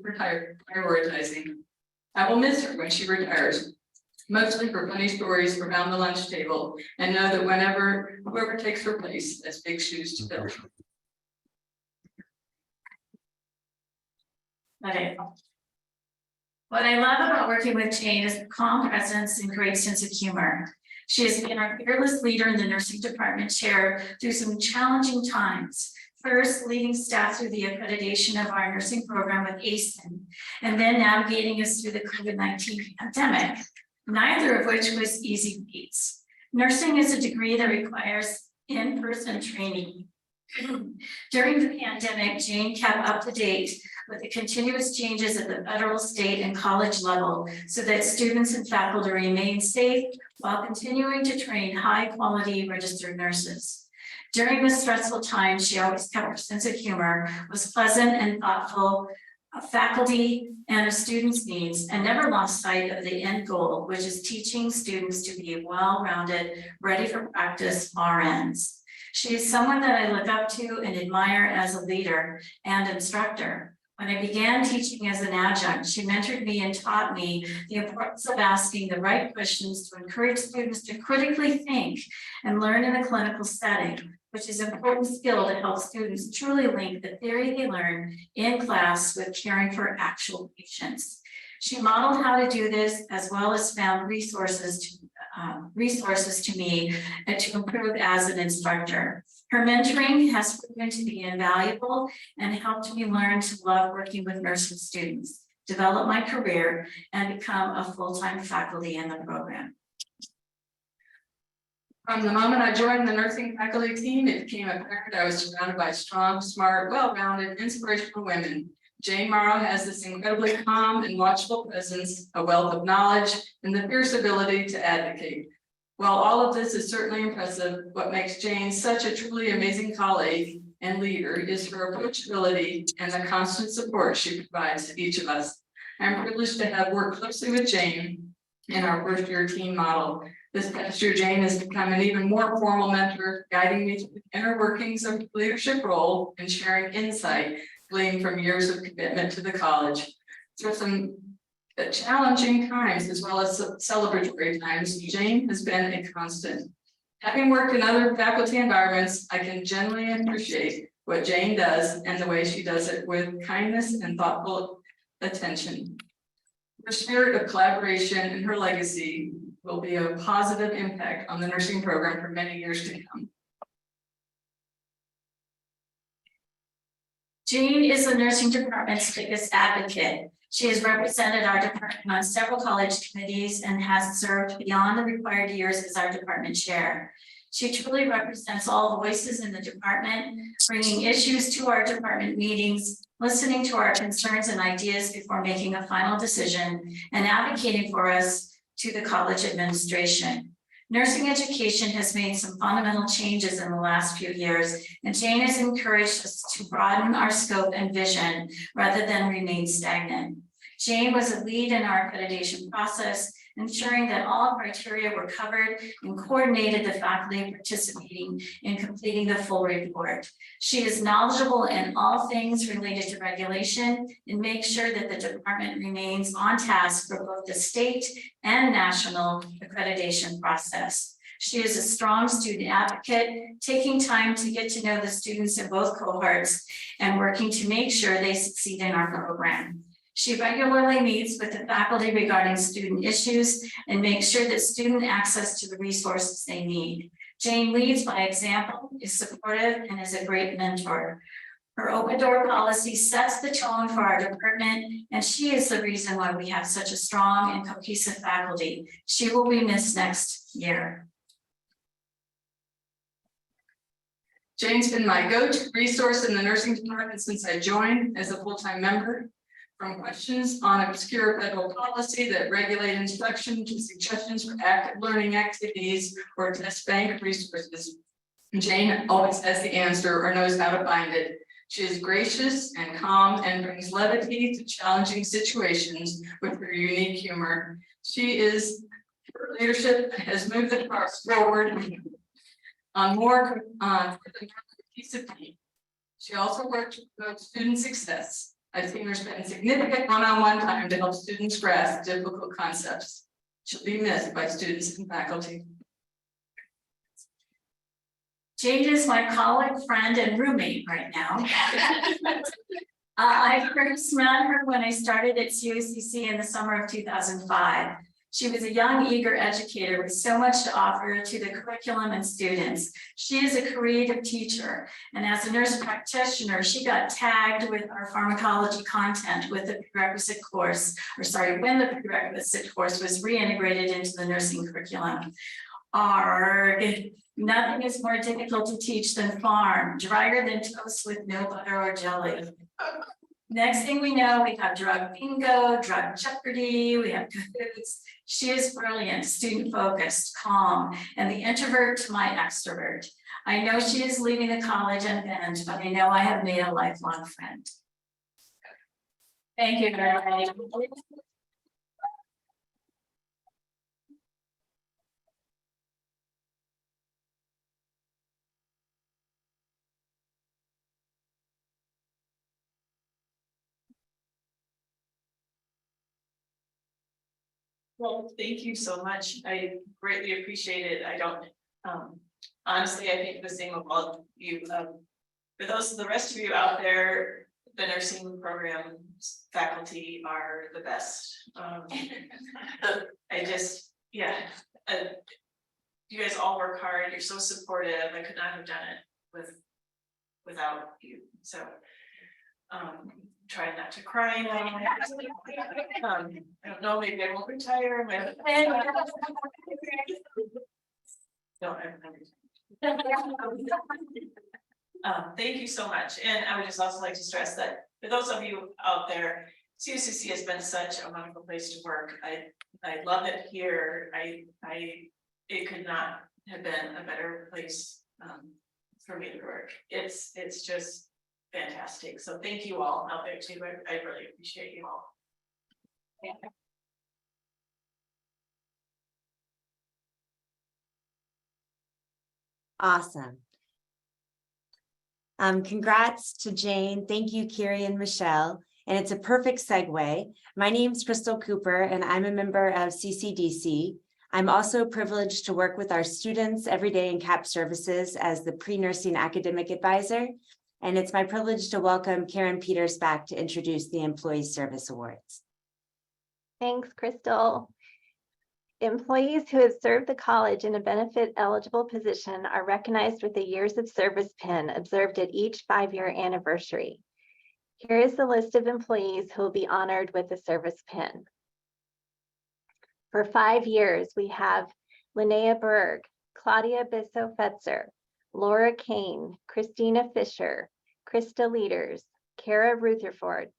prioritizing. I will miss her when she retires, mostly for funny stories around the lunch table, and know that whoever takes her place has big shoes to fill. Okay. What I love about working with Jane is her calm presence and great sense of humor. She has been our fearless leader in the nursing department chair through some challenging times. First, leading staff through the accreditation of our nursing program with ASIN, and then navigating us through the COVID-19 pandemic, neither of which was easy feats. Nursing is a degree that requires in-person training. During the pandemic, Jane kept up to date with the continuous changes at the federal, state, and college level so that students and faculty remain safe while continuing to train high-quality registered nurses. During this stressful time, she always kept her sense of humor, was pleasant and thoughtful of faculty and of students' needs, and never lost sight of the end goal, which is teaching students to be well-rounded, ready for practice RNs. She is someone that I look up to and admire as a leader and instructor. When I began teaching as an adjunct, she mentored me and taught me the importance of asking the right questions to encourage students to critically think and learn in a clinical setting, which is an important skill to help students truly link the theory they learn in class with caring for actual patients. She modeled how to do this, as well as found resources to me and to improve as an instructor. Her mentoring has proven to be invaluable and helped me learn to love working with nursing students, develop my career, and become a full-time faculty in the program. From the moment I joined the nursing faculty team, it became apparent I was surrounded by strong, smart, well-rounded, inspirational women. Jane Morrow has this incredibly calm and watchful presence, a wealth of knowledge, and the fierce ability to advocate. While all of this is certainly impressive, what makes Jane such a truly amazing colleague and leader is her approachability and the constant support she provides to each of us. I'm privileged to have worked closely with Jane in our first year team model. This past year, Jane has become an even more formal mentor, guiding me through the inner workings of the leadership role and sharing insight gleaned from years of commitment to the college. Through some challenging times as well as celebratory times, Jane has been a constant. Having worked in other faculty environments, I can genuinely appreciate what Jane does and the way she does it with kindness and thoughtful attention. Her spirit of collaboration and her legacy will be a positive impact on the nursing program for many years to come. Jane is the nursing department's biggest advocate. She has represented our department on several college committees and has served beyond the required years as our department chair. She truly represents all voices in the department, bringing issues to our department meetings, listening to our concerns and ideas before making a final decision, and advocating for us to the college administration. Nursing education has made some fundamental changes in the last few years, and Jane has encouraged us to broaden our scope and vision rather than remain stagnant. Jane was a lead in our accreditation process, ensuring that all criteria were covered and coordinated the faculty participating in completing the full report. She is knowledgeable in all things related to regulation and makes sure that the department remains on task for both the state and national accreditation process. She is a strong student advocate, taking time to get to know the students in both cohorts and working to make sure they succeed in our program. She regularly meets with the faculty regarding student issues and makes sure that student access to the resources they need. Jane leads by example, is supportive, and is a great mentor. Her open door policy sets the tone for our department, and she is the reason why we have such a strong and cohesive faculty. She will be missed next year. Jane's been my go-to resource in the nursing department since I joined as a full-time member. From questions on obscure federal policy that regulate instruction to suggestions for active learning activities or test bank resources, Jane always has the answer or knows how to find it. She is gracious and calm and brings levity to challenging situations with her unique humor. Her leadership has moved the class forward on more cohesive team. She also worked to promote student success. I've seen her spend significant one-on-one time to help students grasp difficult concepts. She'll be missed by students and faculty. Jade is my colleague, friend, and roommate right now. I first met her when I started at COCC in the summer of 2005. She was a young, eager educator with so much to offer to the curriculum and students. She is a creative teacher, and as a nurse practitioner, she got tagged with our pharmacology content with the prerequisite course, when the prerequisite course was reintegrated into the nursing curriculum. Nothing is more difficult to teach than farm, drier than toast with no butter or jelly. Next thing we know, we have drug bingo, drug jeopardy, we have cahoots. She is brilliant, student focused, calm, and the introvert to my extrovert. I know she is leaving the college unbent, but I know I have made a lifelong friend. Thank you very much. Well, thank you so much. I greatly appreciate it. I don't, honestly, I think the same of all of you. For those of the rest of you out there, the nursing program faculty are the best. You guys all work hard. You're so supportive. I could not have done it without you. So, try not to cry now. I don't know, maybe I won't retire. No, thank you so much. And I would just also like to stress that for those of you out there, COCC has been such a wonderful place to work. I love it here. It could not have been a better place for me to work. It's just fantastic. So thank you all out there too. I really appreciate you all. Yeah. Awesome. Congrats to Jane. Thank you, Kiri and Michelle. And it's a perfect segue. My name's Crystal Cooper, and I'm a member of CCDC. I'm also privileged to work with our students every day in CAP services as the pre-nursing academic advisor. And it's my privilege to welcome Karen Peters back to introduce the Employee Service Awards. Thanks, Crystal. Employees who have served the college in a benefit-eligible position are recognized with a years of service pin observed at each 5-year anniversary. Here is the list of employees who will be honored with a service pin. For 5 years, we have Linnea Berg, Claudia Bisso-Fetzer, Laura Kane, Christina Fisher, Krista Leaders, Kara Rutherford,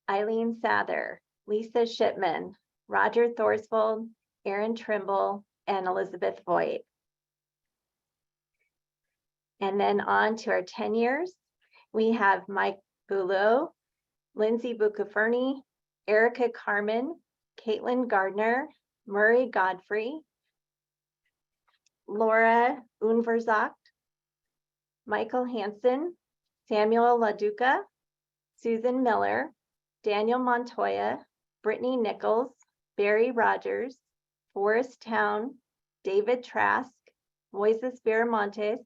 Eileen Sather, Lisa Shipman, Roger Thorsvold, Erin Trimble, and Elizabeth Voigt. And then on to our 10 years, we have Mike Boulot, Lindsay Bucaferni, Erica Carmen, Caitlin Gardner, Murray Godfrey, Laura Unverzagt, Michael Hansen, Samuel LaDuca, Susan Miller, Daniel Montoya, Brittany Nichols, Barry Rogers, Forrest Town, David Trask, Moises Viramontes,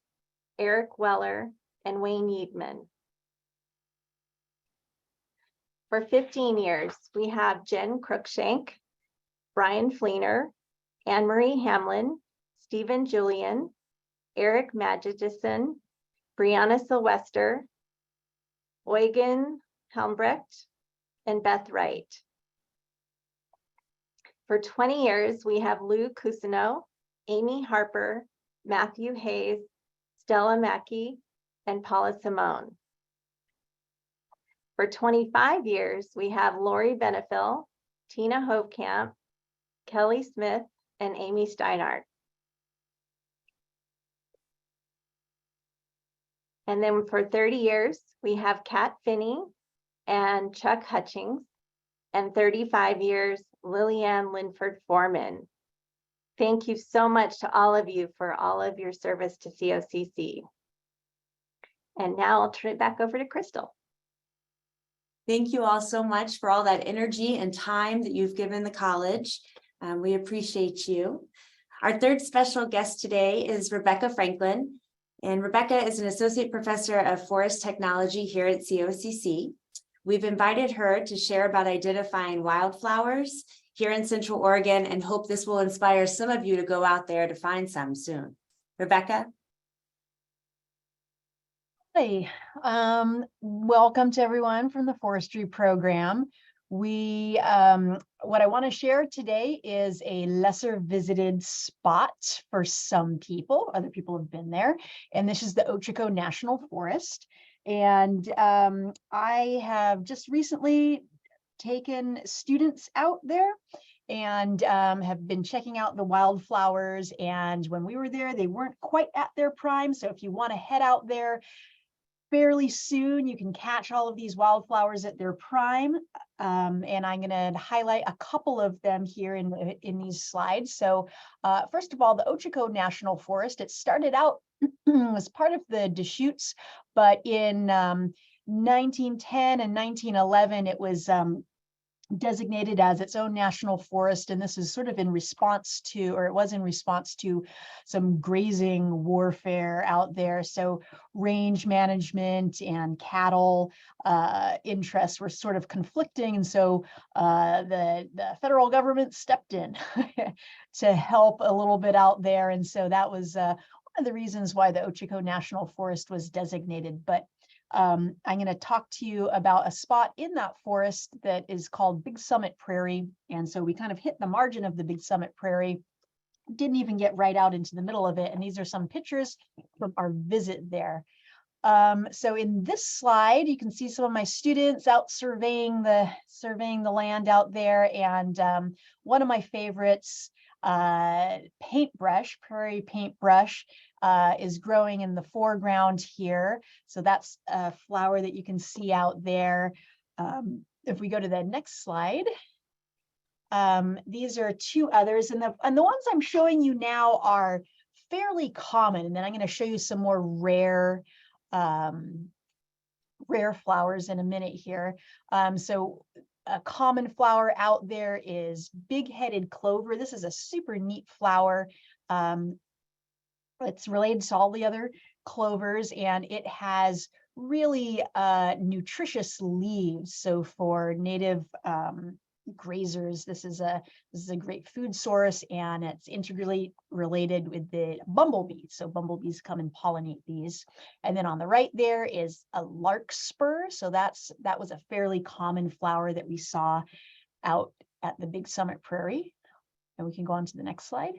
Eric Weller, and Wayne Yeedman. For 15 years, we have Jen Cruikshank, Brian Fleener, Anne-Marie Hamlin, Stephen Julian, Eric Magidison, Brianna Sylvester, Eugen Helmbrecht, and Beth Wright. For 20 years, we have Lou Cousineau, Amy Harper, Matthew Hayes, Stella Mackey, and Paula Simone. For 25 years, we have Lori Benefil, Tina Hovekamp, Kelly Smith, and Amy Steinhardt. And then for 30 years, we have Kat Finney and Chuck Hutchings, and 35 years, Lillian Linford Foreman. Thank you so much to all of you for all of your service to COCC. And now I'll turn it back over to Crystal. Thank you all so much for all that energy and time that you've given the college. We appreciate you. Our third special guest today is Rebecca Franklin. And Rebecca is an associate professor of forest technology here at COCC. We've invited her to share about identifying wildflowers here in Central Oregon and hope this will inspire some of you to go out there to find some soon. Rebecca? Hi, welcome to everyone from the forestry program. What I want to share today is a lesser visited spot for some people. Other people have been there, and this is the Ochoco National Forest. And I have just recently taken students out there and have been checking out the wildflowers. And when we were there, they weren't quite at their prime. So if you want to head out there fairly soon, you can catch all of these wildflowers at their prime. And I'm going to highlight a couple of them here in these slides. So first of all, the Ochoco National Forest, it started out as part of the Deschutes, but in 1910 and 1911, it was designated as its own national forest. And this is sort of in response to, or it was in response to, some grazing warfare out there. So range management and cattle interests were sort of conflicting. And so the federal government stepped in to help a little bit out there. And so that was one of the reasons why the Ochoco National Forest was designated. But I'm going to talk to you about a spot in that forest that is called Big Summit Prairie. And so we kind of hit the margin of the Big Summit Prairie, didn't even get right out into the middle of it. And these are some pictures from our visit there. So in this slide, you can see some of my students out surveying the land out there. And one of my favorites, paintbrush, prairie paintbrush, is growing in the foreground here. So that's a flower that you can see out there. If we go to the next slide, these are two others, and the ones I'm showing you now are fairly common. And then I'm going to show you some more rare flowers in a minute here. So a common flower out there is big-headed clover. This is a super neat flower. It's related to all the other clovers, and it has really nutritious leaves. So for native grazers, this is a great food source, and it's integrally related with the bumblebees. So bumblebees come and pollinate these. And then on the right there is a larkspur. So that was a fairly common flower that we saw out at the Big Summit Prairie. And we can go on to the next slide.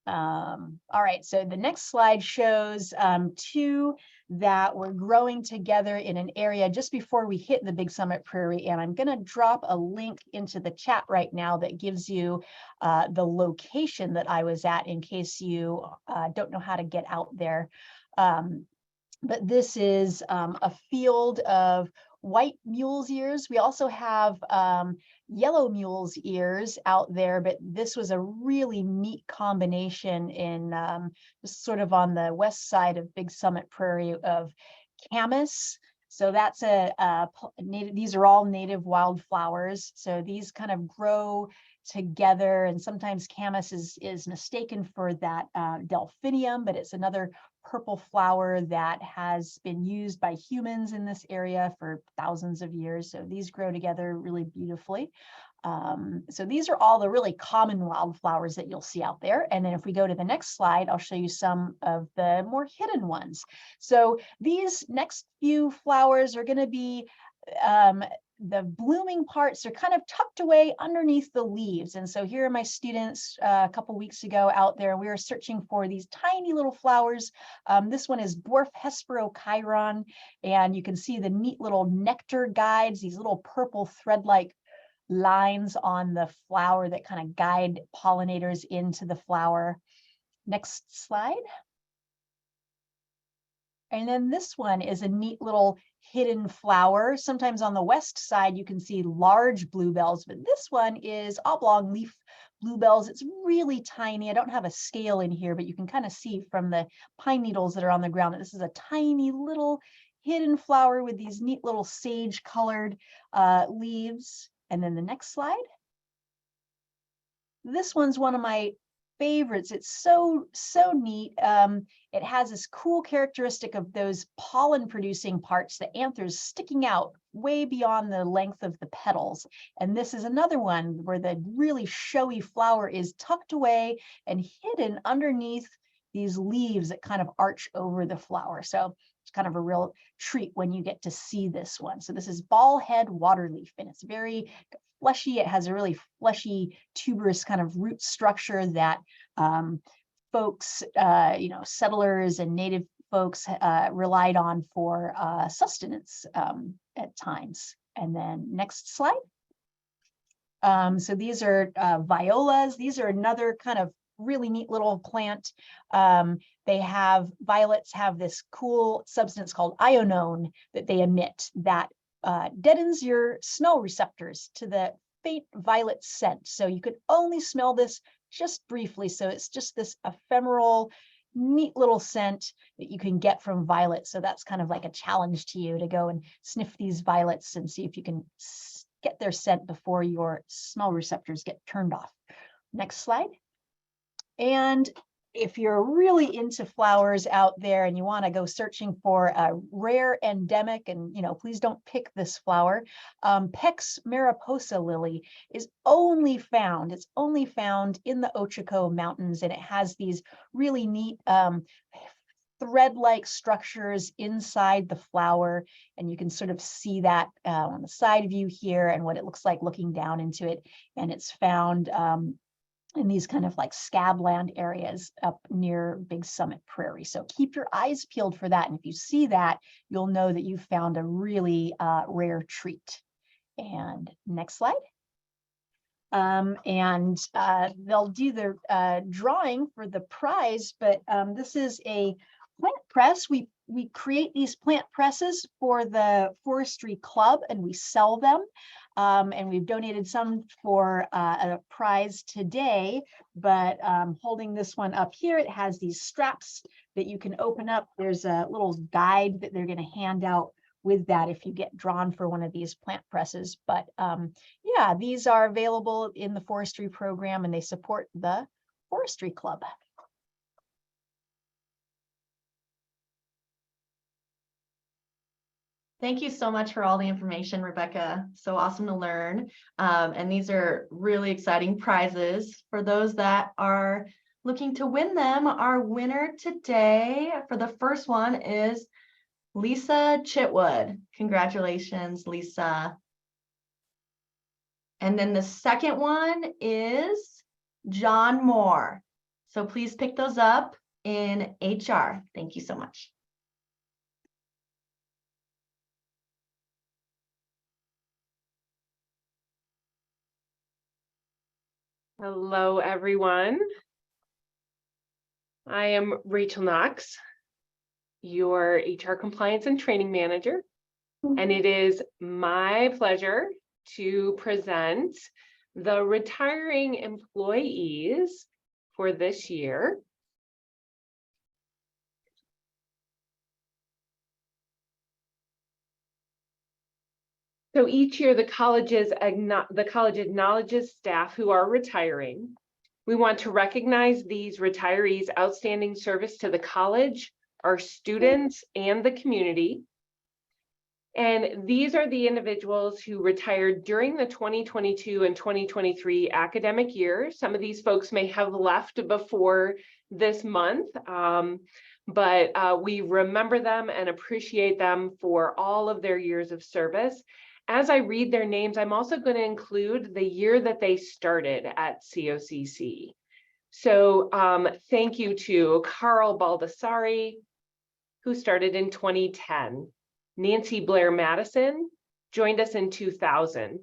All right, so the next slide shows two that were growing together in an area just before we hit the Big Summit Prairie. And I'm going to drop a link into the chat right now that gives you the location that I was at in case you don't know how to get out there. But this is a field of white mule's ears. We also have yellow mule's ears out there, but this was a really neat combination in sort of on the west side of Big Summit Prairie of camas. So that's these are all native wildflowers. So these kind of grow together, and sometimes camas is mistaken for that delphinium, but it's another purple flower that has been used by humans in this area for thousands of years. So these grow together really beautifully. So these are all the really common wildflowers that you'll see out there. And then if we go to the next slide, I'll show you some of the more hidden ones. So these next few flowers are going to be the blooming parts are kind of tucked away underneath the leaves. And so here are my students a couple weeks ago out there. We were searching for these tiny little flowers. This one is dwarf Hesperochiron, and you can see the neat little nectar guides, these little purple thread-like lines on the flower that kind of guide pollinators into the flower. Next slide. And then this one is a neat little hidden flower. Sometimes on the west side, you can see large bluebells, but this one is oblong leaf bluebells. It's really tiny. I don't have a scale in here, but you can kind of see from the pine needles that are on the ground that this is a tiny little hidden flower with these neat little sage colored leaves. And then the next slide. This one's one of my favorites. It's so neat. It has this cool characteristic of those pollen producing parts, the anthers sticking out way beyond the length of the petals. And this is another one where the really showy flower is tucked away and hidden underneath these leaves that kind of arch over the flower. So it's kind of a real treat when you get to see this one. So this is ball head waterleaf, and it's very fleshy. It has a really fleshy, tuberous kind of root structure that folks, settlers and native folks relied on for sustenance at times. And then next slide. So these are violas. These are another kind of really neat little plant. Violets have this cool substance called ionone that they emit that deadens your smell receptors to the faint violet scent. So you could only smell this just briefly. So it's just this ephemeral, neat little scent that you can get from violets. So that's kind of like a challenge to you to go and sniff these violets and see if you can get their scent before your smell receptors get turned off. Next slide. And if you're really into flowers out there and you want to go searching for a rare endemic, and please don't pick this flower, Peck's mariposa lily is only found in the Ochoco Mountains, and it has these really neat thread-like structures inside the flower, and you can sort of see that on the side view here and what it looks like looking down into it. And it's found in these kind of like scabland areas up near Big Summit Prairie. So keep your eyes peeled for that. And if you see that, you'll know that you found a really rare treat. And next slide. They'll do the drawing for the prize, but this is a plant press. We create these plant presses for the Forestry Club and we sell them. And we've donated some for a prize today, but holding this one up here, it has these straps that you can open up. There's a little guide that they're going to hand out with that if you get drawn for one of these plant presses. But yeah, these are available in the forestry program and they support the Forestry Club. Thank you so much for all the information, Rebecca. So awesome to learn. And these are really exciting prizes. For those that are looking to win them, our winner today for the first one is Lisa Chitwood. Congratulations, Lisa. And then the second one is John Moore. So please pick those up in HR. Thank you so much. Hello, everyone. I am Rachel Knox, your HR Compliance and Training Manager, and it is my pleasure to present the retiring employees for this year. So each year, the college acknowledges staff who are retiring. We want to recognize these retirees' outstanding service to the college, our students, and the community. And these are the individuals who retired during the 2022 and 2023 academic year. Some of these folks may have left before this month, but we remember them and appreciate them for all of their years of service. As I read their names, I'm also going to include the year that they started at COCC. So thank you to Carl Baldassari, who started in 2010. Nancy Blair Madison joined us in 2000.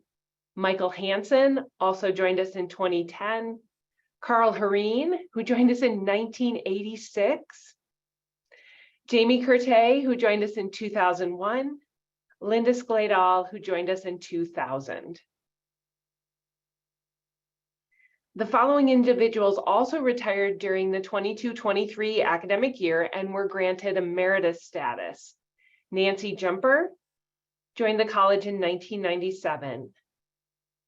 Michael Hansen also joined us in 2010. Carl Hareen, who joined us in 1986. Jamie Curtay, who joined us in 2001. Linda Skladal, who joined us in 2000. The following individuals also retired during the 22-23 academic year and were granted emeritus status. Nancy Jumper joined the college in 1997.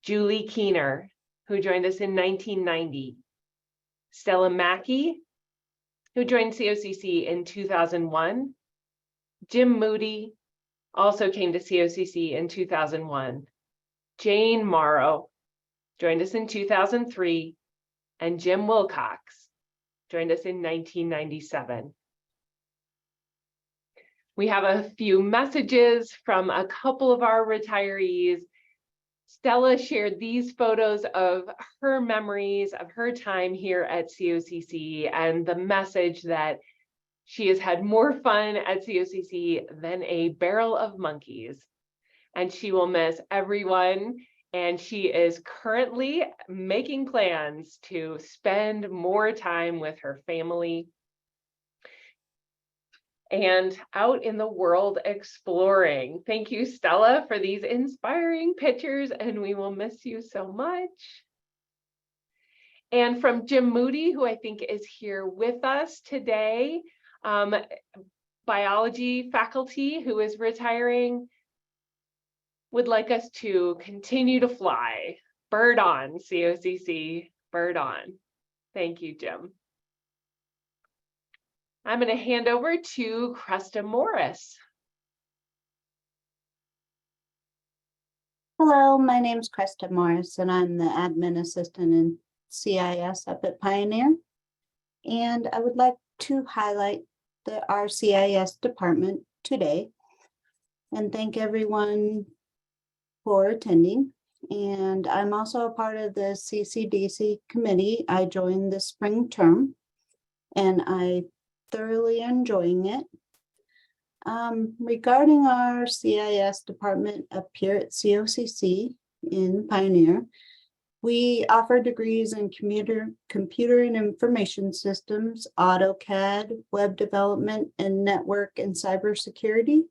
Julie Keener, who joined us in 1990. Stella Mackey, who joined COCC in 2001. Jim Moody also came to COCC in 2001. Jane Morrow joined us in 2003, and Jim Wilcox joined us in 1997. We have a few messages from a couple of our retirees. Stella shared these photos of her memories of her time here at COCC and the message that she has had more fun at COCC than a barrel of monkeys. And she will miss everyone. And she is currently making plans to spend more time with her family and out in the world exploring. Thank you, Stella, for these inspiring pictures, and we will miss you so much. And from Jim Moody, who I think is here with us today, biology faculty who is retiring, would like us to continue to fly. Bird on, COCC, bird on. Thank you, Jim. I'm going to hand over to Krista Morris. Hello, my name is Krista Morris, and I'm the admin assistant in CIS up at Pioneer. And I would like to highlight our CIS department today and thank everyone for attending. And I'm also a part of the CCDC committee. I joined this spring term and I thoroughly enjoying it. Regarding our CIS department up here at COCC in Pioneer, we offer degrees in computer and information systems, AutoCAD, web development, and network and cybersecurity.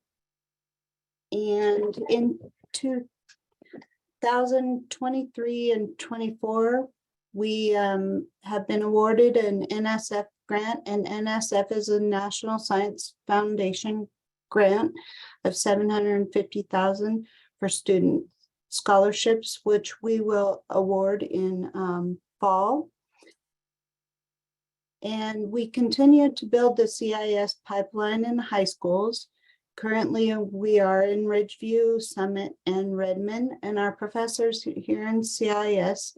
And in 2023 and 24, we have been awarded an NSF grant, and NSF is a National Science Foundation grant of $750,000 for student scholarships, which we will award in fall. And we continue to build the CIS pipeline in high schools. Currently, we are in Ridgeview, Summit, and Redmond, and our professors here in CIS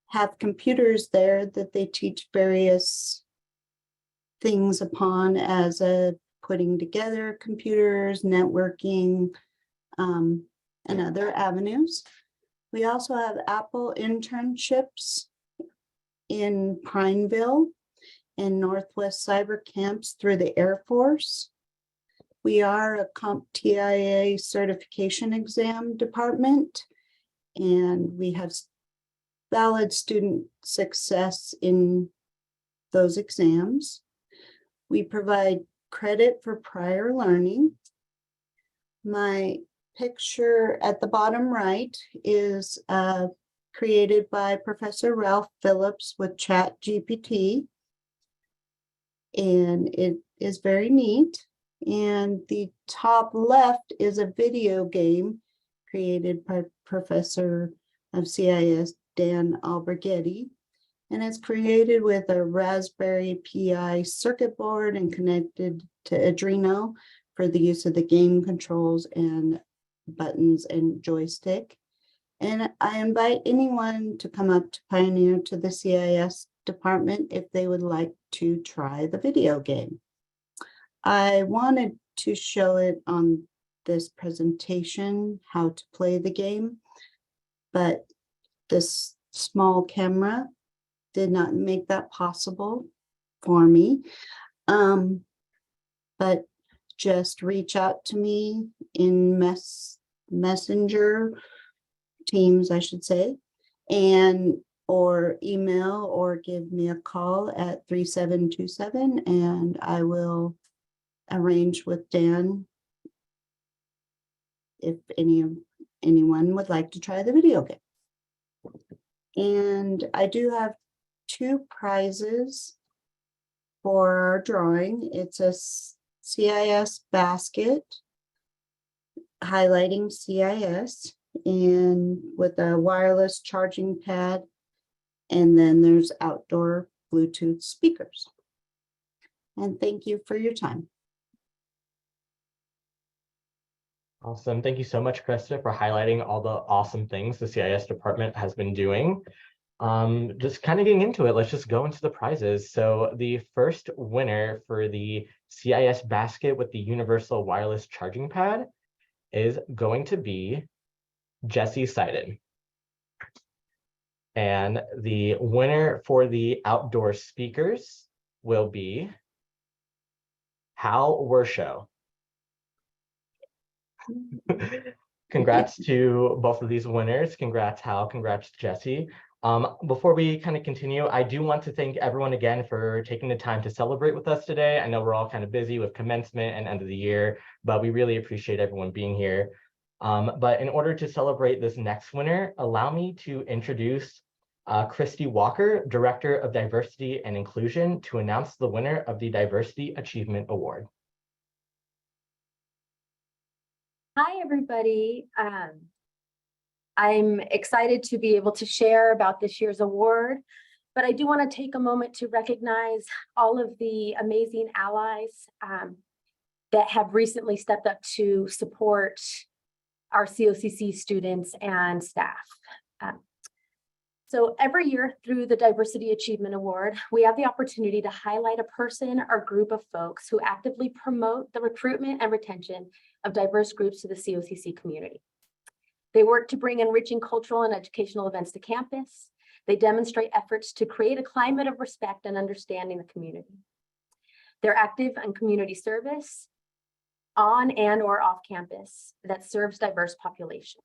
have computers there that they teach various things upon, as putting together computers, networking, and other avenues. We also have Apple internships in Prineville and Northwest Cyber Camps through the Air Force. We are a CompTIA certification exam department, and we have valid student success in those exams. We provide credit for prior learning. My picture at the bottom right is created by Professor Ralph Phillips with ChatGPT, and it is very neat. And the top left is a video game created by Professor of CIS Dan Alberghetti, and it's created with a Raspberry Pi circuit board and connected to Arduino for the use of the game controls and buttons and joystick. And I invite anyone to come up to Pioneer to the CIS department if they would like to try the video game. I wanted to show it on this presentation, how to play the game, but this small camera did not make that possible for me. But just reach out to me in Messenger, Teams, I should say, and or email or give me a call at 3727 and I will arrange with Dan if anyone would like to try the video game. And I do have 2 prizes for our drawing. It's a CIS basket highlighting CIS and with a wireless charging pad. And then there's outdoor Bluetooth speakers. And thank you for your time. Awesome. Thank you so much, Krista, for highlighting all the awesome things the CIS department has been doing. Just kind of getting into it, let's just go into the prizes. So the first winner for the CIS basket with the universal wireless charging pad is going to be Jesse Seiden. And the winner for the outdoor speakers will be Hal Wershow. Congrats to both of these winners. Congrats, Hal. Congrats, Jesse. Before we kind of continue, I do want to thank everyone again for taking the time to celebrate with us today. I know we're all kind of busy with commencement and end of the year, but we really appreciate everyone being here. But in order to celebrate this next winner, allow me to introduce Christy Walker, Director of Diversity and Inclusion, to announce the winner of the Diversity Achievement Award. Hi, everybody. I'm excited to be able to share about this year's award, but I do want to take a moment to recognize all of the amazing allies that have recently stepped up to support our COCC students and staff. So every year through the Diversity Achievement Award, we have the opportunity to highlight a person or group of folks who actively promote the recruitment and retention of diverse groups to the COCC community. They work to bring enriching cultural and educational events to campus. They demonstrate efforts to create a climate of respect and understanding the community. They're active in community service on and or off campus that serves diverse populations.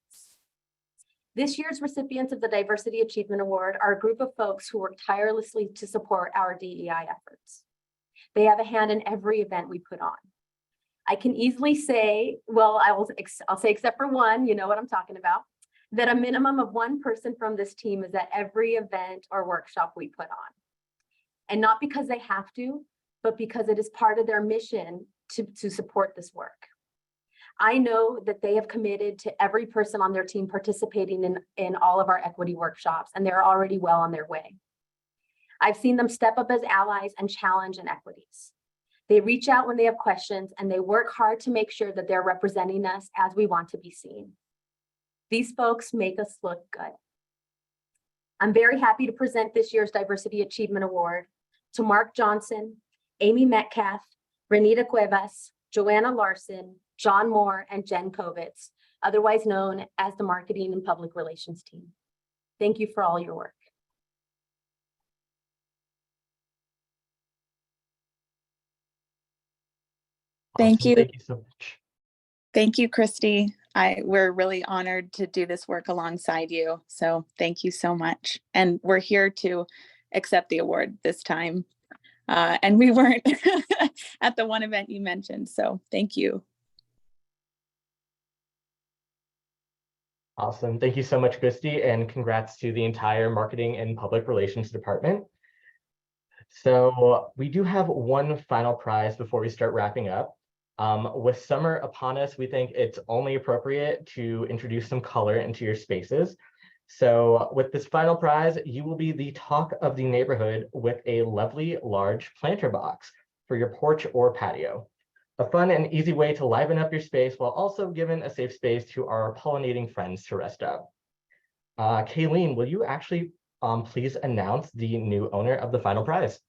This year's recipients of the Diversity Achievement Award are a group of folks who work tirelessly to support our DEI efforts. They have a hand in every event we put on. I can easily say, well, I'll say except for one, you know what I'm talking about, that a minimum of one person from this team is at every event or workshop we put on. And not because they have to, but because it is part of their mission to support this work. I know that they have committed to every person on their team participating in all of our equity workshops, and they're already well on their way. I've seen them step up as allies and challenge inequities. They reach out when they have questions, and they work hard to make sure that they're representing us as we want to be seen. These folks make us look good. I'm very happy to present this year's Diversity Achievement Award to Mark Johnson, Amy Metcalf, Renita Cuevas, Joanna Larson, John Moore, and Jen Kovitz, otherwise known as the Marketing and Public Relations team. Thank you for all your work. Thank you. Thank you so much. Thank you, Christy. We're really honored to do this work alongside you. So thank you so much. And we're here to accept the award this time. And we weren't at the one event you mentioned. So thank you. Awesome. Thank you so much, Christy, and congrats to the entire Marketing and Public Relations Department. So we do have one final prize before we start wrapping up. With summer upon us, we think it's only appropriate to introduce some color into your spaces. So with this final prize, you will be the talk of the neighborhood with a lovely large planter box for your porch or patio. A fun and easy way to liven up your space while also giving a safe space to our pollinating friends to rest up. Kayleen, will you actually please announce the new owner of the final prize?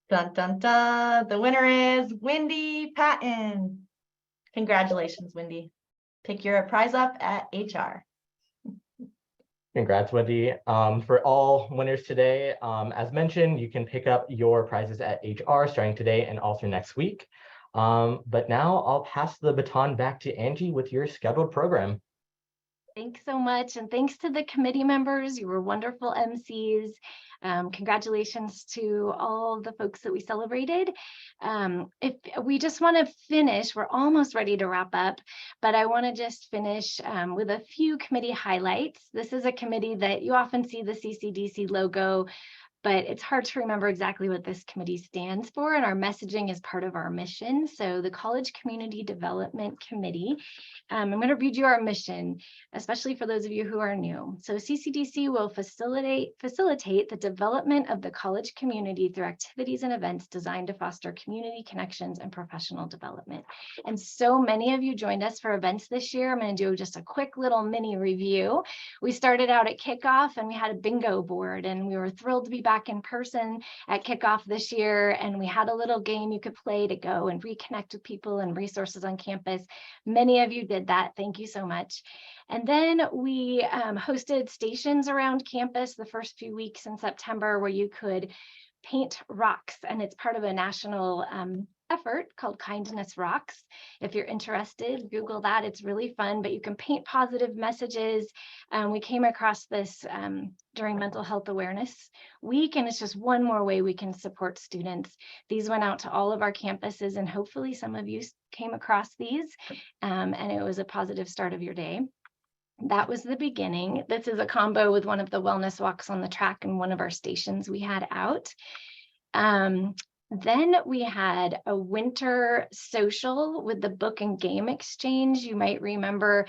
Dun, dun, dun. The winner is Wendy Patton. Congratulations, Wendy. Pick your prize up at HR. Congrats, Wendy. For all winners today, as mentioned, you can pick up your prizes at HR starting today and all through next week. But now I'll pass the baton back to Angie with your scheduled program. Thanks so much. And thanks to the committee members. You were wonderful MCs. Congratulations to all the folks that we celebrated. If we just want to finish, we're almost ready to wrap up, but I want to just finish with a few committee highlights. This is a committee that you often see the CCDC logo, but it's hard to remember exactly what this committee stands for, and our messaging is part of our mission. So the College Community Development Committee, I'm going to read you our mission, especially for those of you who are new. So CCDC will facilitate the development of the college community through activities and events designed to foster community connections and professional development. And so many of you joined us for events this year. I'm going to do just a quick little mini review. We started out at kickoff and we had a bingo board, and we were thrilled to be back in person at kickoff this year, and we had a little game you could play to go and reconnect with people and resources on campus. Many of you did that. Thank you so much. And then we hosted stations around campus the first few weeks in September where you could paint rocks, and it's part of a national effort called Kindness Rocks. If you're interested, Google that. It's really fun, but you can paint positive messages. We came across this during Mental Health Awareness Week, and it's just one more way we can support students. These went out to all of our campuses, and hopefully some of you came across these, and it was a positive start of your day. That was the beginning. This is a combo with one of the wellness walks on the track and one of our stations we had out. Then we had a winter social with the book and game exchange. You might remember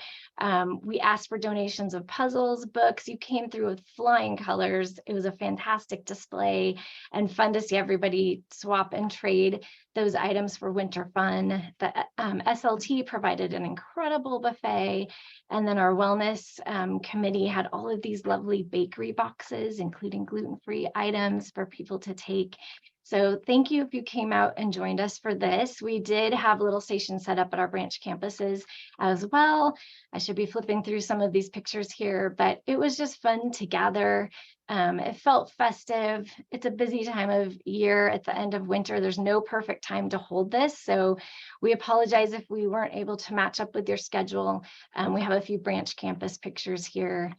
we asked for donations of puzzles, books. You came through with flying colors. It was a fantastic display and fun to see everybody swap and trade those items for winter fun. The SLT provided an incredible buffet. And then our wellness committee had all of these lovely bakery boxes, including gluten-free items for people to take. So thank you if you came out and joined us for this. We did have little stations set up at our branch campuses as well. I should be flipping through some of these pictures here, but it was just fun to gather. It felt festive. It's a busy time of year at the end of winter. There's no perfect time to hold this. So we apologize if we weren't able to match up with your schedule. We have a few branch campus pictures here.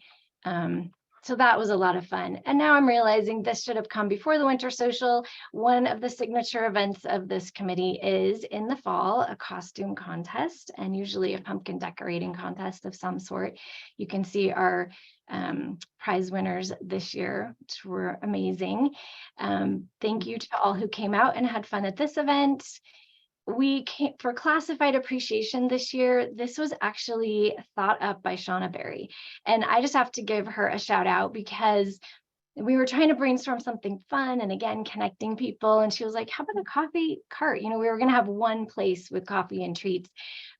So that was a lot of fun. And now I'm realizing this should have come before the winter social. One of the signature events of this committee is in the fall, a costume contest, and usually a pumpkin decorating contest of some sort. You can see our prize winners this year, which were amazing. Thank you to all who came out and had fun at this event. We came for classified appreciation this year. This was actually thought up by Shauna Berry. And I just have to give her a shout out because we were trying to brainstorm something fun and again, connecting people. And she was like, how about a coffee cart? You know, we were going to have one place with coffee and treats,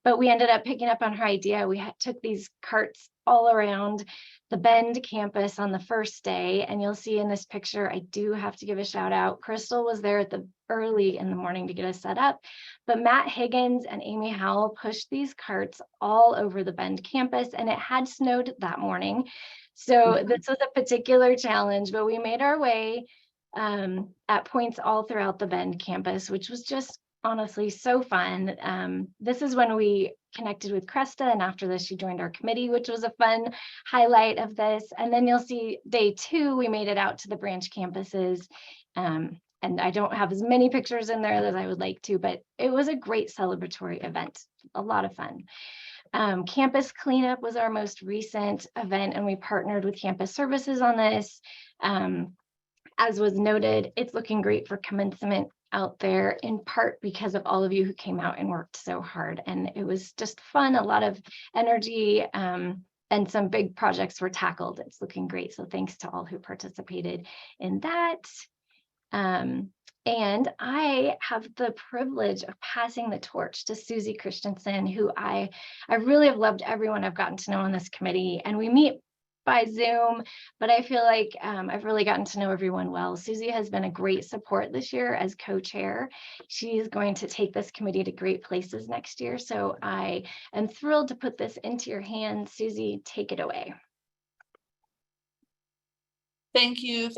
but we ended up picking up on her idea. We took these carts all around the Bend campus on the first day. And you'll see in this picture, I do have to give a shout out. Crystal was there at the early in the morning to get us set up, but Matt Higgins and Amy Howell pushed these carts all over the Bend campus, and it had snowed that morning. So this was a particular challenge, but we made our way at points all throughout the Bend campus, which was just honestly so fun. This is when we connected with Cresta, and after this she joined our committee, which was a fun highlight of this. And then you'll see day 2, we made it out to the branch campuses. And I don't have as many pictures in there as I would like to, but it was a great celebratory event, a lot of fun. Campus cleanup was our most recent event, and we partnered with Campus Services on this. As was noted, it's looking great for commencement out there, in part because of all of you who came out and worked so hard. And it was just fun, a lot of energy, and some big projects were tackled. It's looking great. So thanks to all who participated in that. And I have the privilege of passing the torch to Susie Christensen, who I really have loved everyone I've gotten to know on this committee. And we meet by Zoom, but I feel like I've really gotten to know everyone well. Susie has been a great support this year as co-chair. She is going to take this committee to great places next year. So I am thrilled to put this into your hands. Susie, take it away. Thank you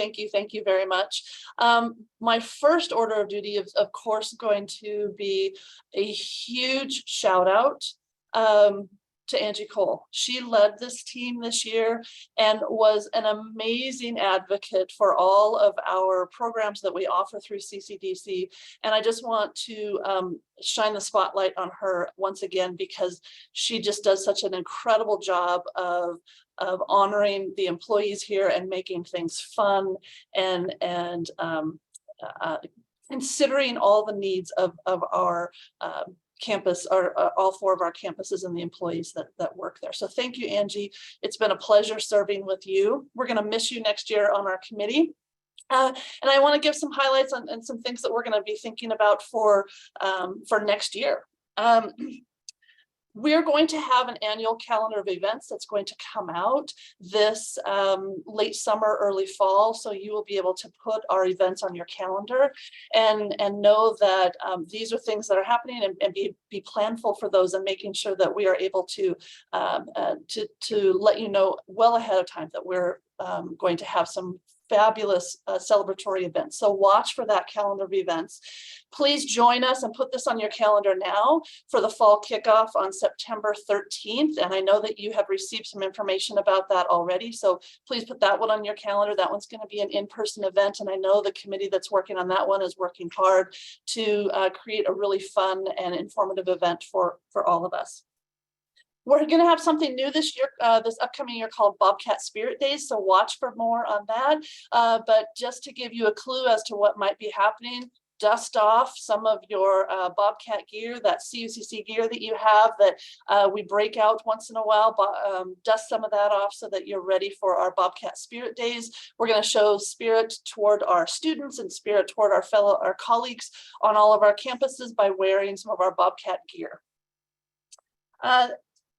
very much. My first order of duty is, of course, going to be a huge shout out to Angie Cole. She led this team this year and was an amazing advocate for all of our programs that we offer through CCDC. And I just want to shine the spotlight on her once again, because she just does such an incredible job of honoring the employees here and making things fun and considering all the needs of our campus, or all 4 of our campuses and the employees that work there. So thank you, Angie. It's been a pleasure serving with you. We're going to miss you next year on our committee. And I want to give some highlights and some things that we're going to be thinking about for next year. We're going to have an annual calendar of events that's going to come out this late summer, early fall. So you will be able to put our events on your calendar and know that these are things that are happening, and be planful for those, and making sure that we are able to let you know well ahead of time that we're going to have some fabulous celebratory events. So watch for that calendar of events. Please join us and put this on your calendar now for the fall kickoff on September 13th. And I know that you have received some information about that already. So please put that one on your calendar. That one's going to be an in-person event. And I know the committee that's working on that one is working hard to create a really fun and informative event for all of us. We're going to have something new this year, this upcoming year, called Bobcat Spirit Days. So watch for more on that. But just to give you a clue as to what might be happening, dust off some of your Bobcat gear, that COCC gear that you have that we break out once in a while. Dust some of that off so that you're ready for our Bobcat Spirit Days. We're going to show spirit toward our students and spirit toward our colleagues on all of our campuses by wearing some of our Bobcat gear.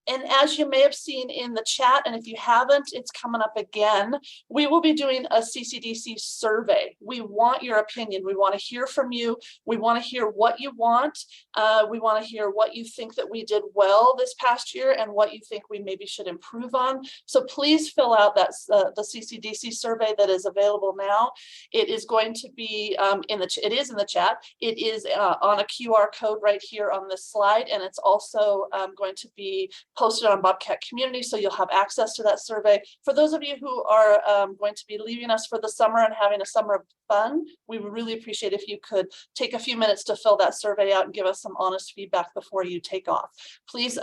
And as you may have seen in the chat, and if you haven't, it's coming up again, we will be doing a CCDC survey. We want your opinion. We want to hear from you. We want to hear what you want. We want to hear what you think that we did well this past year and what you think we maybe should improve on. So please fill out that the CCDC survey that is available now. It is going to be it is in the chat. It is on a QR code right here on this slide, and it's also going to be posted on Bobcat Community, so you'll have access to that survey. For those of you who are going to be leaving us for the summer and having a summer of fun, we would really appreciate if you could take a few minutes to fill that survey out and give us some honest feedback before you take off. Please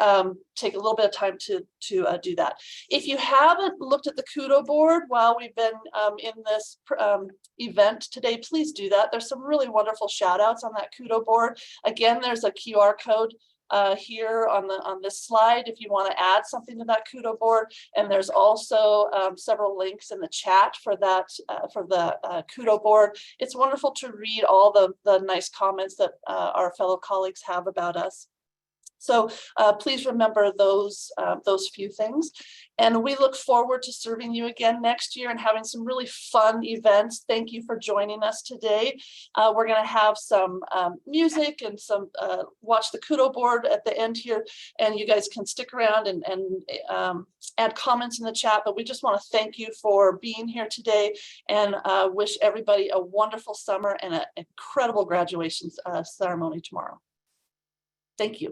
take a little bit of time to do that. If you haven't looked at the Kudo board while we've been in this event today, please do that. There's some really wonderful shout outs on that Kudo board. Again, there's a QR code here on this slide if you want to add something to that Kudo board, and there's also several links in the chat for that for the Kudo board. It's wonderful to read all the nice comments that our fellow colleagues have about us. So please remember those few things. And we look forward to serving you again next year and having some really fun events. Thank you for joining us today. We're going to have some music and some watch the Kudo board at the end here, and you guys can stick around and add comments in the chat. But we just want to thank you for being here today and wish everybody a wonderful summer and an incredible graduation ceremony tomorrow. Thank you.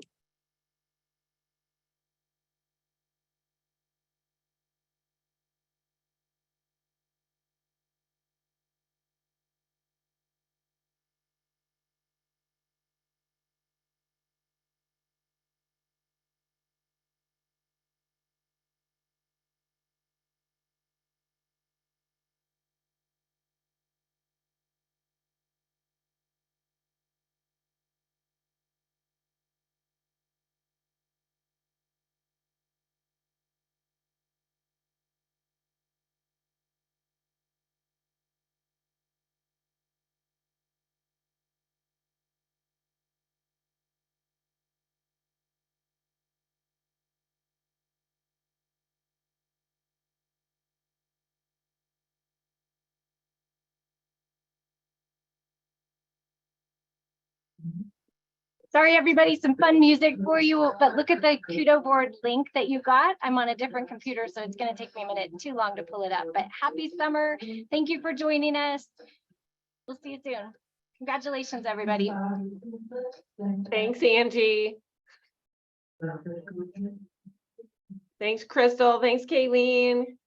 Sorry, everybody, some fun music for you, but look at the Kudo board link that you got. I'm on a different computer, so it's going to take me a minute too long to pull it up, but happy summer. Thank you for joining us. We'll see you soon. Congratulations, everybody. Thanks, Angie. Thanks, Crystal. Thanks, Kayleen.